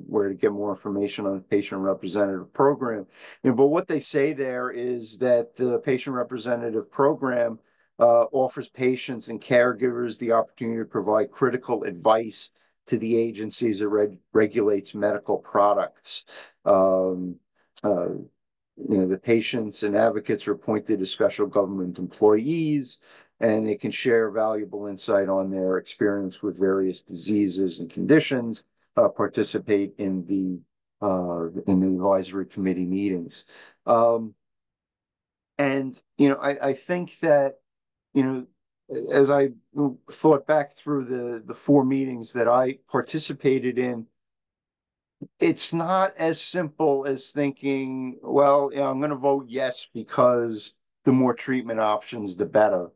where to get more information on the patient representative program. But what they say there is that the patient representative program offers patients and caregivers the opportunity to provide critical advice to the agencies that regulates medical products. The patients and advocates are appointed as special government employees, and they can share valuable insight on their experience with various diseases and conditions, participate in the advisory committee meetings. I think that, as I thought back through the 4 meetings that I participated in, it's not as simple as thinking, well, I'm going to vote yes because the more treatment options, the better.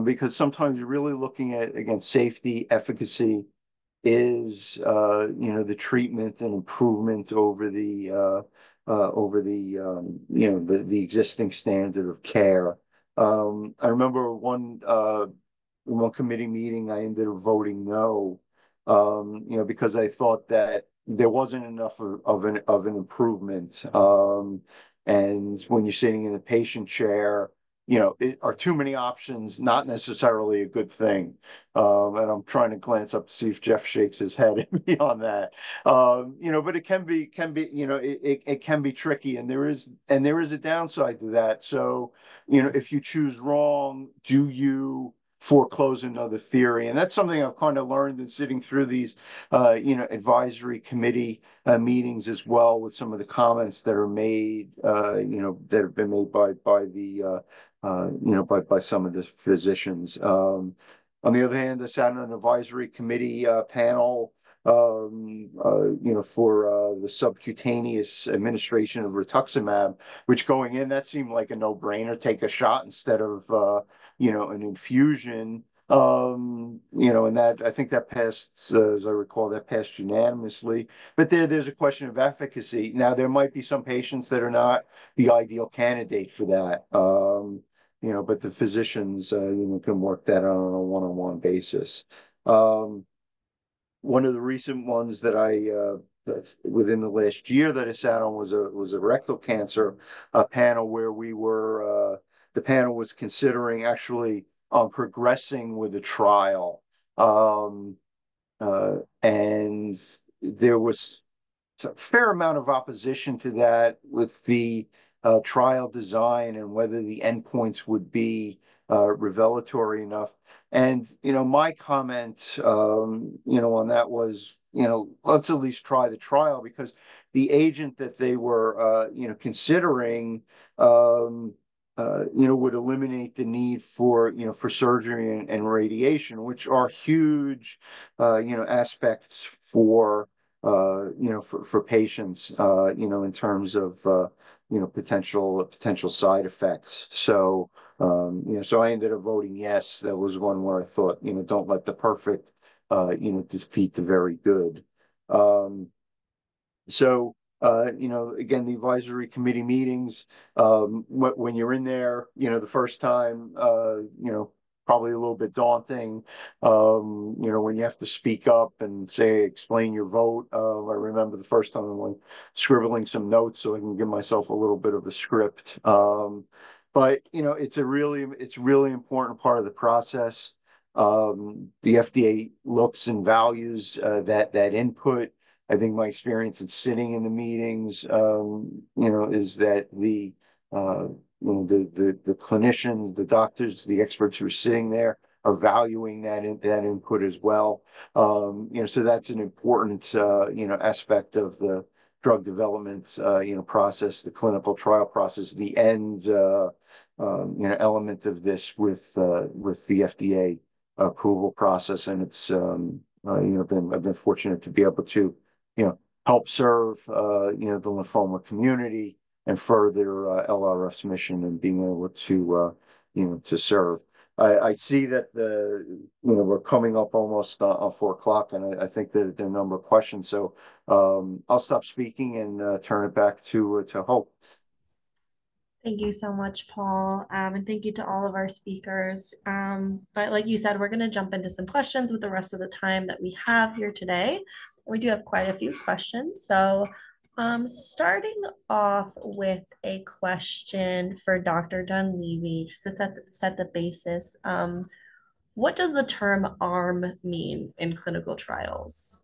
Because sometimes you're really looking at, again, safety, efficacy is, the treatment and improvement over the existing standard of care. I remember one committee meeting, I ended up voting no, because I thought that there wasn't enough of an improvement. And when you're sitting in the patient chair, it are too many options, not necessarily a good thing. And I'm trying to glance up to see if Jeff shakes his head at me on that. But it can be, it can be tricky, and there is a downside to that. So, if you choose wrong, do you foreclose another theory? And that's something I've kind of learned in sitting through these, advisory committee meetings as well, with some of the comments that are made, that have been made by some of the physicians. On the other hand, I sat on an advisory committee panel, for the subcutaneous administration of rituximab, which going in, that seemed like a no-brainer. Take a shot instead of, an infusion. And that, I think that passed, as I recall, that passed unanimously. But there's a question of efficacy. Now, there might be some patients that are not the ideal candidate for that. But the physicians, can work that out on a one-on-one basis. One of the recent ones that within the last year that I sat on was a rectal cancer panel where the panel was considering actually progressing with the trial. And there was a fair amount of opposition to that with the trial design and whether the endpoints would be revelatory enough. And, my comment, on that was, let's at least try the trial, because the agent that they were, considering, would eliminate the need for surgery and radiation, which are huge, aspects for patients, in terms of, potential side effects. So, so I ended up voting yes. That was one where I thought, don't let the perfect, defeat the very good. So, again, the advisory committee meetings, when you're in there, the first time, probably a little bit daunting. When you have to speak up and explain your vote. I remember the first time I'm like scribbling some notes so I can give myself a little bit of a script. But it's a really important part of the process. The FDA looks and values that input. I think my experience in sitting in the meetings, is that the clinicians, the doctors, the experts who are sitting there are valuing that input as well. So that's an important aspect of the drug development process, the clinical trial process, the end element of this with the FDA approval process. And it's I've been fortunate to be able to help serve the lymphoma community and further LRF's mission and being able to to serve. I see that we're coming up almost on 4 o'clock, and I think that there are a number of questions. So I'll stop speaking and turn it back to Hope. Thank you so much, Paul. And thank you to all of our speakers. But like you said, we're going to jump into some questions with the rest of the time that we have here today. We do have quite a few questions. So starting off with a question for Dr. Dunleavy, just to set the basis. What does the term ARM mean in clinical trials?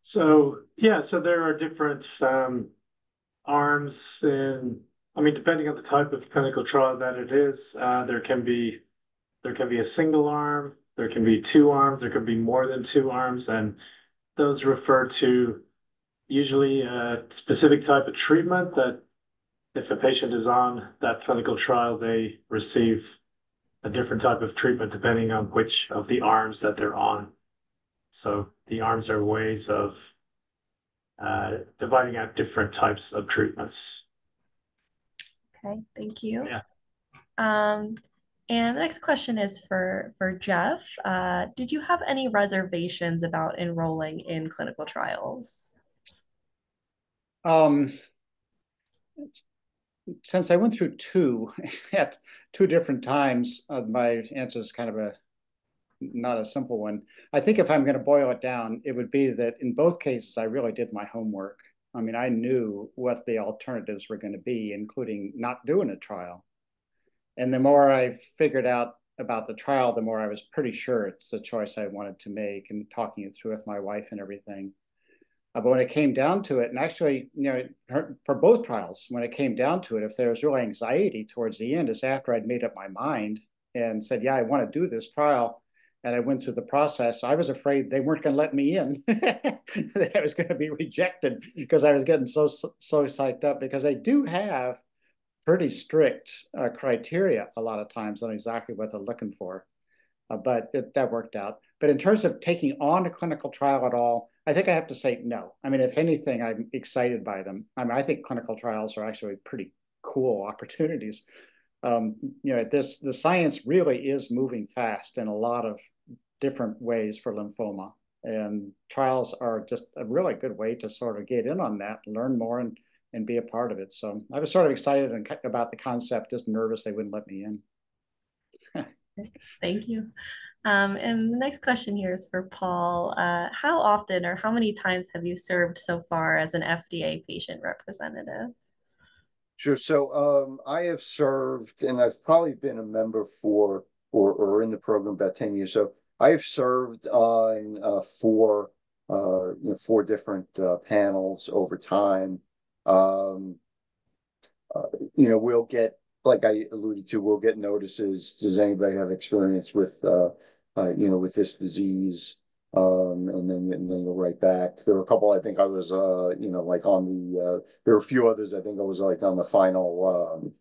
So there are different arms in, I mean, depending on the type of clinical trial that it is, there can be a single arm, there can be 2 arms, there can be more than 2 arms, and those refer to usually a specific type of treatment that if a patient is on that clinical trial, they receive a different type of treatment depending on which of the arms that they're on. So the arms are ways of dividing out different types of treatments. Okay, thank you. Yeah. And the next question is for Jeff. Did you have any reservations about enrolling in clinical trials? Since I went through 2 at 2 different times, my answer is kind of not a simple one. I think if I'm going to boil it down, it would be that in both cases, I really did my homework. I mean, I knew what the alternatives were going to be, including not doing a trial. And the more I figured out about the trial, the more I was pretty sure it's the choice I wanted to make, and talking it through with my wife and everything. But when it came down to it, and actually, for both trials, when it came down to it, if there was real anxiety towards the end, is after I'd made up my mind and said, yeah, I want to do this trial. And I went through the process. I was afraid they weren't going to let me in, that I was going to be rejected because I was getting so psyched up, because they do have pretty strict criteria a lot of times on exactly what they're looking for. But that worked out. But in terms of taking on a clinical trial at all, I think I have to say no. I mean, if anything, I'm excited by them. I mean, I think clinical trials are actually pretty cool opportunities. The science really is moving fast in a lot of different ways for lymphoma. And trials are just a really good way to sort of get in on that, learn more, and be a part of it. So I was sort of excited about the concept, just nervous they wouldn't let me in. Thank you. And the next question here is for Paul. How often or how many times have you served so far as an FDA patient representative? Sure. So I have served, and I've probably been a member for or in the program about 10 years. So I've served on 4 different panels over time. We'll get, like I alluded to, we'll get notices. Does anybody have experience with with this disease? And then you'll write back. There were a couple, I think I was, like on the, there were a few others, I think I was like on the final,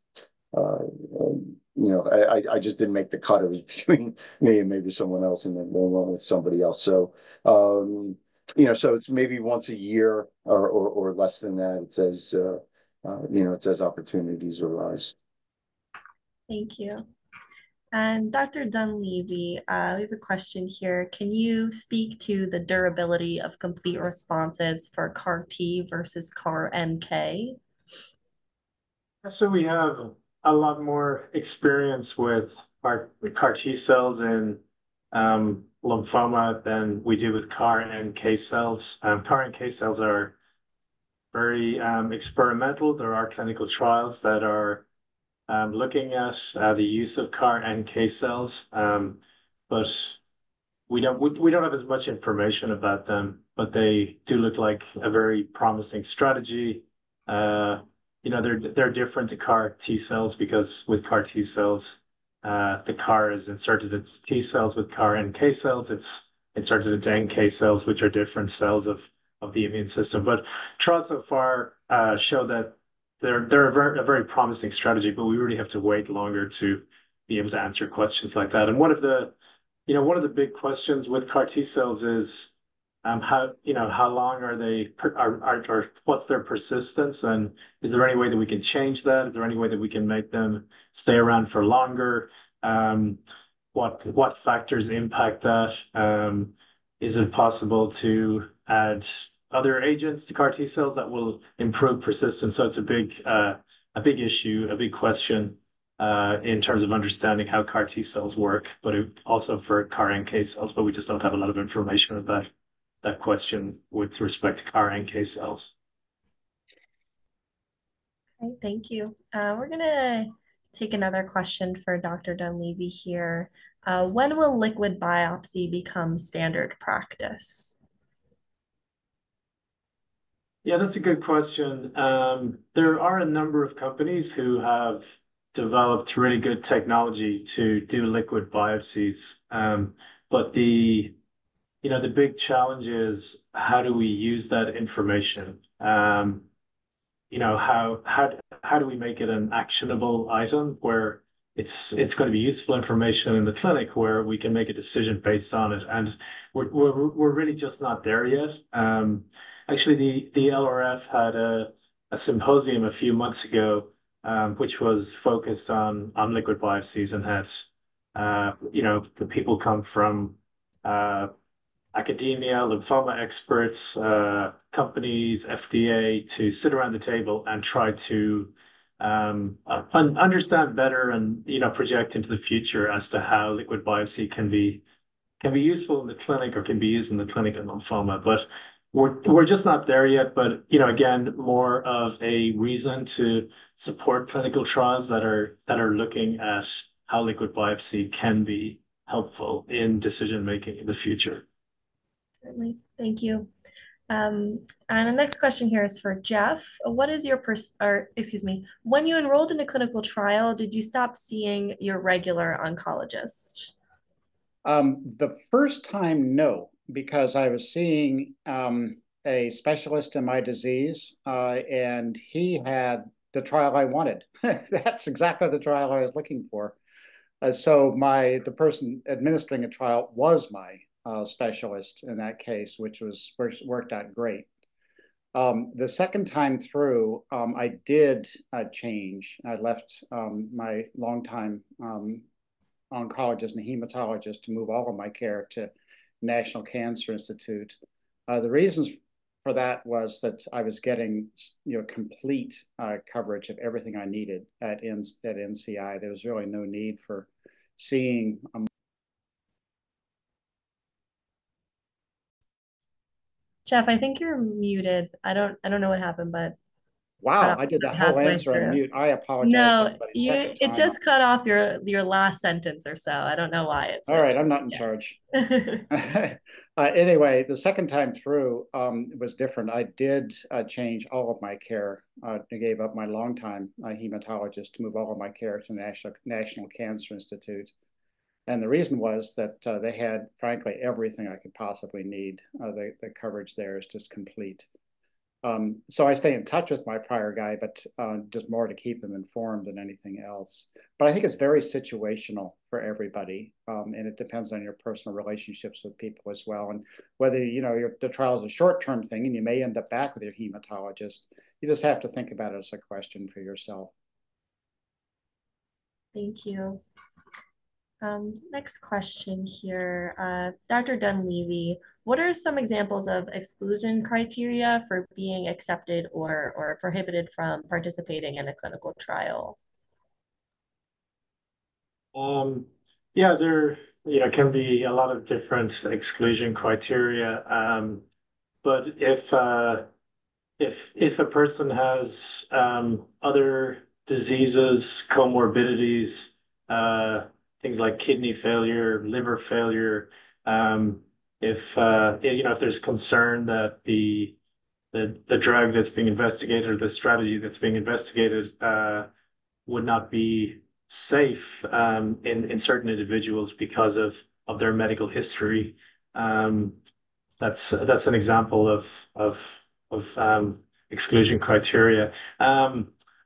I just didn't make the cut. It was between me and maybe someone else, and then went with somebody else. So, so it's maybe once a year or less than that. It says, it says opportunities arise. Thank you. And Dr. Dunleavy, we have a question here. Can you speak to the durability of complete responses for CAR T versus CAR NK? So we have a lot more experience with CAR T cells in lymphoma than we do with CAR NK cells. CAR NK cells are very experimental. There are clinical trials that are looking at the use of CAR NK cells, but we don't have as much information about them. But they do look like a very promising strategy. they're different to CAR T cells because with CAR T cells, the CAR is inserted into T cells. With CAR NK cells, it's inserted into NK cells, which are different cells of the immune system. But trials so far show that they're a very promising strategy, but we really have to wait longer to be able to answer questions like that. And one of the big questions with CAR T cells is how long are they or what's their persistence, and is there any way that we can change that? Is there any way that we can make them stay around for longer? Um, what factors impact that? Is it possible to add other agents to CAR T cells that will improve persistence? So it's a big issue, a big question in terms of understanding how CAR T cells work, but also for CAR NK cells, but we just don't have a lot of information about that question with respect to CAR NK cells. Okay, thank you. We're gonna take another question for Dr. Dunleavy here. When will liquid biopsy become standard practice? Yeah, that's a good question. There are a number of companies who have developed really good technology to do liquid biopsies. But the big challenge is how do we use that information? How do we make it an actionable item where it's going to be useful information in the clinic where we can make a decision based on it? And we're really just not there yet. Actually, the LRF had a symposium a few months ago, which was focused on liquid biopsies and had the people come from academia, lymphoma experts, companies, FDA to sit around the table and try to understand better and project into the future as to how liquid biopsy can be useful in the clinic or can be used in the clinic in lymphoma. But we're just not there yet. But again, more of a reason to support clinical trials that are looking at how liquid biopsy can be helpful in decision making in the future. Certainly, thank you. And the next question here is for Jeff. What is your when you enrolled in a clinical trial, did you stop seeing your regular oncologist? The first time, no, because I was seeing a specialist in my disease, and he had the trial I wanted. That's exactly the trial I was looking for. So the person administering a trial was my specialist in that case, which worked out great. The second time through, I did change. I left my longtime oncologist and hematologist to move all of my care to National Cancer Institute. The reasons for that was that I was getting complete coverage of everything I needed at NCI. There was really no need for seeing Jeff, I think you're muted. I don't know what happened, but cut Wow, off I did the whole halfway answer on through. mute. I apologize, No, everybody. you Second it time. just cut off your last sentence or so. I don't know why it's All right, I'm not in charge. Anyway, the second time through was different. I did change all of my care. I gave up my longtime hematologist to move all of my care to National Cancer Institute. And the reason was that they had, frankly, everything I could possibly need. The coverage there is just complete. So I stay in touch with my prior guy, but just more to keep them informed than anything else. But I think it's very situational for everybody, and it depends on your personal relationships with people as well. And whether the trial is a short-term thing, and you may end up back with your hematologist, you just have to think about it as a question for yourself. Thank you. Next question here. Dr. Dunleavy, what are some examples of exclusion criteria for being accepted or prohibited from participating in a clinical trial? Yeah, there can be a lot of different exclusion criteria. But if a person has other diseases, comorbidities, things like kidney failure, liver failure, if there's concern that the the drug that's being investigated or the strategy that's being investigated would not be safe in certain individuals because of their medical history. Um, that's an example of exclusion criteria.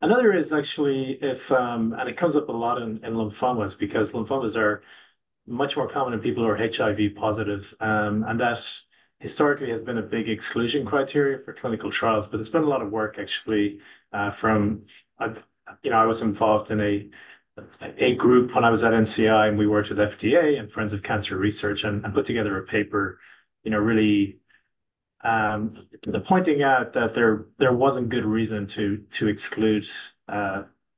Another is actually if and it comes up a lot in lymphomas because lymphomas are much more common in people who are HIV positive, and that historically has been a big exclusion criteria for clinical trials. But there's been a lot of work actually from, I was involved in a group when I was at NCI, and we worked with FDA and Friends of Cancer Research and put together a paper, really pointing out that there wasn't good reason to exclude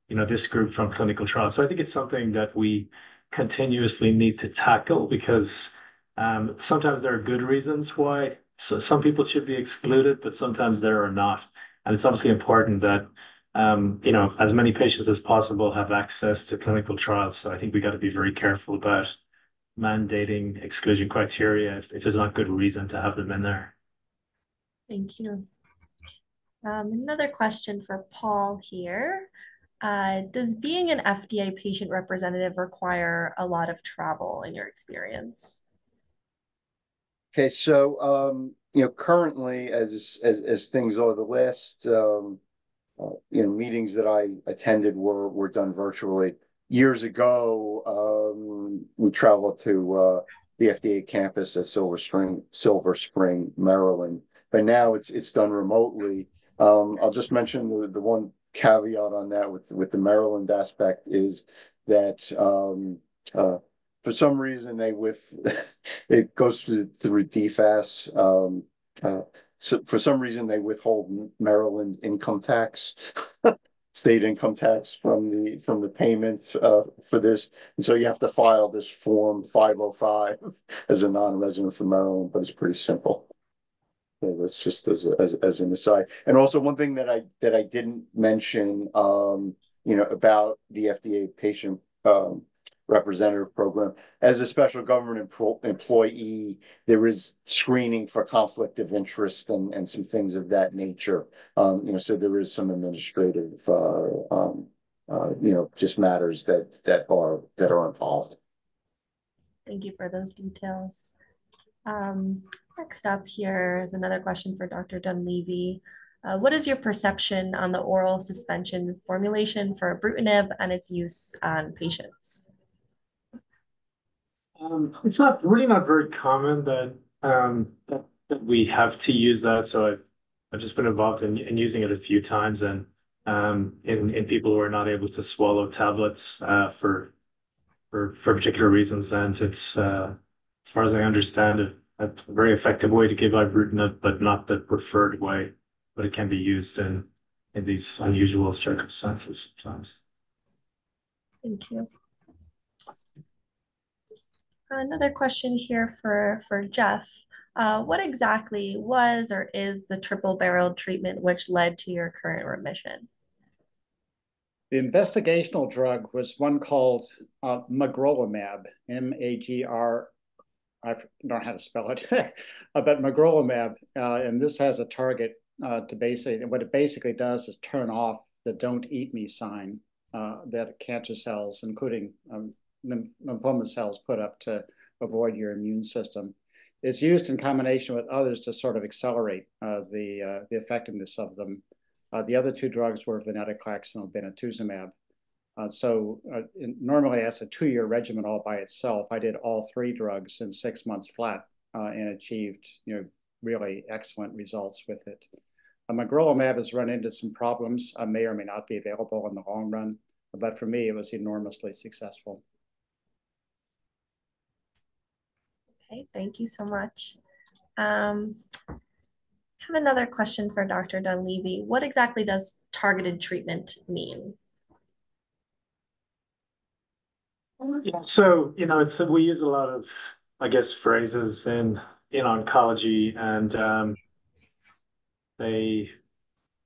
this group from clinical trials. So I think it's something that we continuously need to tackle because sometimes there are good reasons why some people should be excluded, but sometimes there are not. And it's obviously important that as many patients as possible have access to clinical trials. So I think we got to be very careful about mandating exclusion criteria if there's not good reason to have them in there. Thank you. Another question for Paul here. Does being an FDA patient representative require a lot of travel in your experience? Okay, so currently, as things are, the last meetings that I attended were done virtually. Years ago, we traveled to the FDA campus at Silver Spring, Maryland. But now it's done remotely. I'll just mention the one caveat on that with the Maryland aspect is that for some reason it goes through DFAS. So for some reason they withhold Maryland income tax, state income tax from the payment for this, and so you have to file this form 505 as a non-resident from Maryland, but it's pretty simple. So that's just as an aside. And also one thing that I didn't mention, about the FDA patient representative program. As a special government employee, there is screening for conflict of interest and some things of that nature. So there is some administrative, just matters that are involved. Thank you for those details. Next up here is another question for Dr. Dunleavy. What is your perception on the oral suspension formulation for ibrutinib and its use on patients? It's not very common that we have to use that. So I've just been involved in using it a few times, and in people who are not able to swallow tablets for particular reasons. And it's as far as I understand it, a very effective way to give ibrutinib, but not the preferred way. But it can be used in these unusual circumstances sometimes. Thank you. Another question here for Jeff. What exactly was or is the triple-barreled treatment which led to your current remission? The investigational drug was one called magrolimab, M-A-G-R. I don't know how to spell it, but magrolimab, and this has a target to basically, what it basically does is turn off the "don't eat me" sign that cancer cells, including lymphoma cells, put up to avoid your immune system. It's used in combination with others to sort of accelerate the effectiveness of them. The other two drugs were venetoclax and obinutuzumab. Normally that's a 2-year regimen all by itself. I did all 3 drugs in 6 months flat and achieved really excellent results with it. Magrolimab has run into some problems, may or may not be available in the long run, but for me it was enormously successful. Okay, thank you so much. I have another question for Dr. Dunleavy. What exactly does targeted treatment mean? Yeah, so we use a lot of, I guess, phrases in oncology, and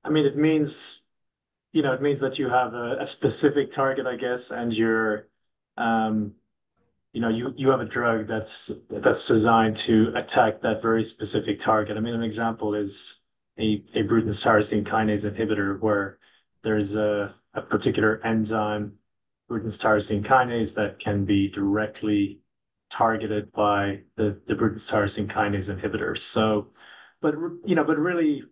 it means that you have a specific target, I guess, and you're you have a drug that's designed to attack that very specific target. An example is a Bruton's tyrosine kinase inhibitor where there's a particular enzyme, Bruton's tyrosine kinase, that can be directly targeted by the Bruton's tyrosine kinase inhibitors. So, but but really,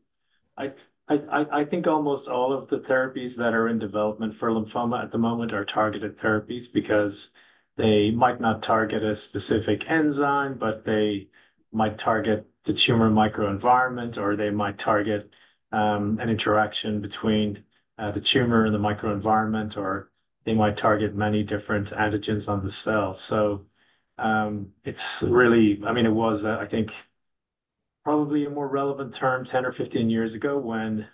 I I think almost all of the therapies that are in development for lymphoma at the moment are targeted therapies because they might not target a specific enzyme, but they might target the tumor microenvironment, or they might target an interaction between the tumor and the microenvironment, or they might target many different antigens on the cell. So it's really, I mean, it was, I think, probably a more relevant term 10 or 15 years ago when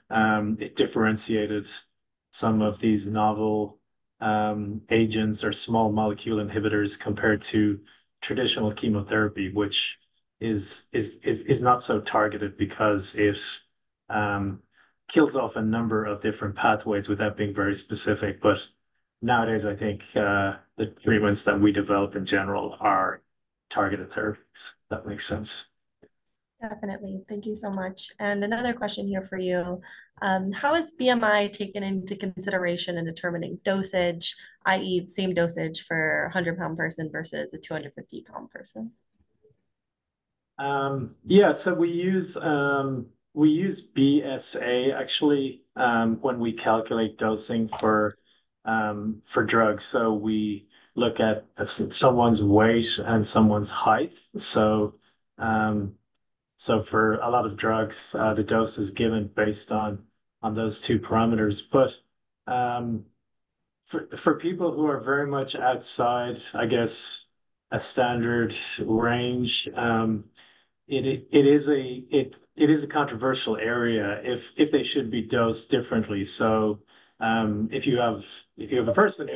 it differentiated some of these novel agents or small molecule inhibitors compared to traditional chemotherapy, which is not so targeted because it um, kills off a number of different pathways without being very specific. But nowadays, I think the treatments that we develop in general are targeted therapies. That makes sense. Definitely. Thank you so much. And another question here for you. How is BMI taken into consideration in determining dosage, i.e., same dosage for a 100-pound person versus a 250-pound person? Yeah, so we use BSA actually when we calculate dosing for drugs. So we look at someone's weight and someone's height. Um, so for a lot of drugs, the dose is given based on those two parameters. But um, for people who are very much outside, I guess, a standard range, it is a controversial area if they should be dosed differently. So if you have a person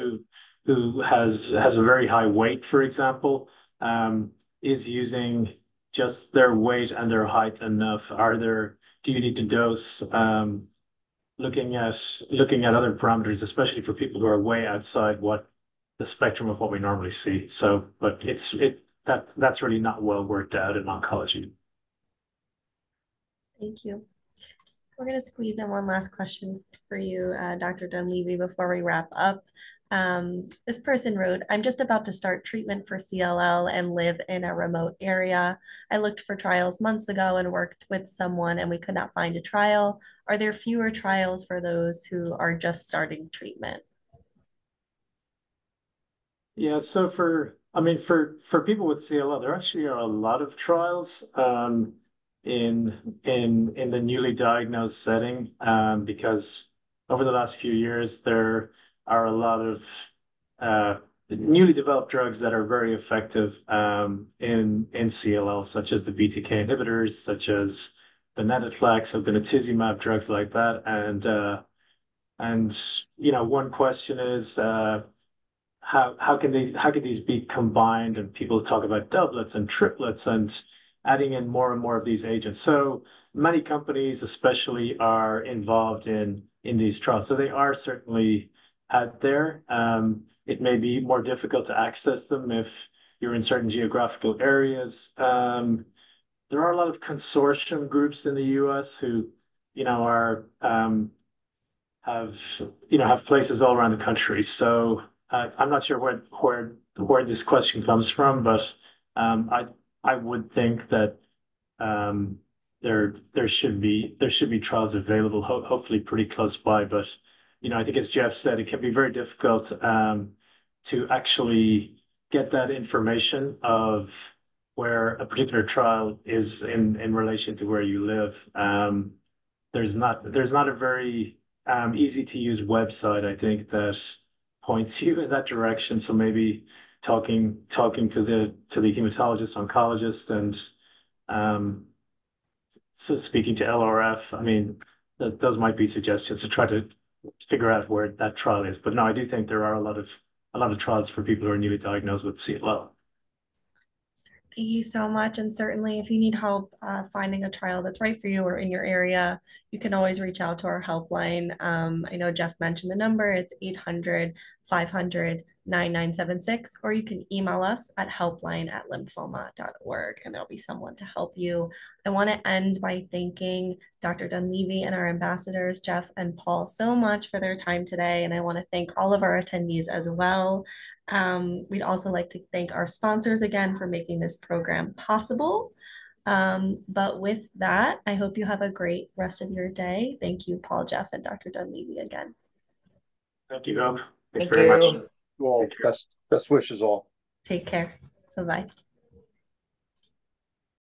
who has a very high weight, for example, is using just their weight and their height enough? Do you need to dose looking at other parameters, especially for people who are way outside what the spectrum of what we normally see. So, but that's really not well worked out in oncology. Thank you. We're going to squeeze in one last question for you, Dr. Dunleavy, before we wrap up. This person wrote, I'm just about to start treatment for CLL and live in a remote area. I looked for trials months ago and worked with someone and we could not find a trial. Are there fewer trials for those who are just starting treatment? Yeah, so for people with CLL, there actually are a lot of trials in the newly diagnosed setting because over the last few years there are a lot of uh, newly developed drugs that are very effective in CLL, such as the BTK inhibitors, such as venetoclax, obinutuzumab, drugs like that, and one question is. How can these be combined? And people talk about doublets and triplets and adding in more and more of these agents. So many companies, especially, are involved in these trials. So they are certainly out there. It may be more difficult to access them if you're in certain geographical areas. There are a lot of consortium groups in the U.S. who, are have have places all around the country. So I'm not sure where this question comes from, but I would think that um, there should be trials available, hopefully pretty close by. But I think as Jeff said, it can be very difficult to actually get that information of where a particular trial is in relation to where you live. There's not a very easy to use website, I think, that points you in that direction. So maybe talking to the hematologist, oncologist, and um, so speaking to LRF. I mean, those might be suggestions to try to figure out where that trial is. But no, I do think there are a lot of trials for people who are newly diagnosed with CLL. Thank you so much. And certainly, if you need help finding a trial that's right for you or in your area, you can always reach out to our helpline. I know Jeff mentioned the number, it's 800 500 9976, or you can email us at helpline@lymphoma.org, and there'll be someone to help you. I want to end by thanking Dr. Dunleavy and our ambassadors, Jeff and Paul, so much for their time today. And I want to thank all of our attendees as well. We'd also like to thank our sponsors again for making this program possible. But with that, I hope you have a great rest of your day. Thank you, Paul, Jeff, and Dr. Dunleavy again. Thank you, Hope. Thanks Thank very you. much. Well, best wishes all. Take care. Bye-bye.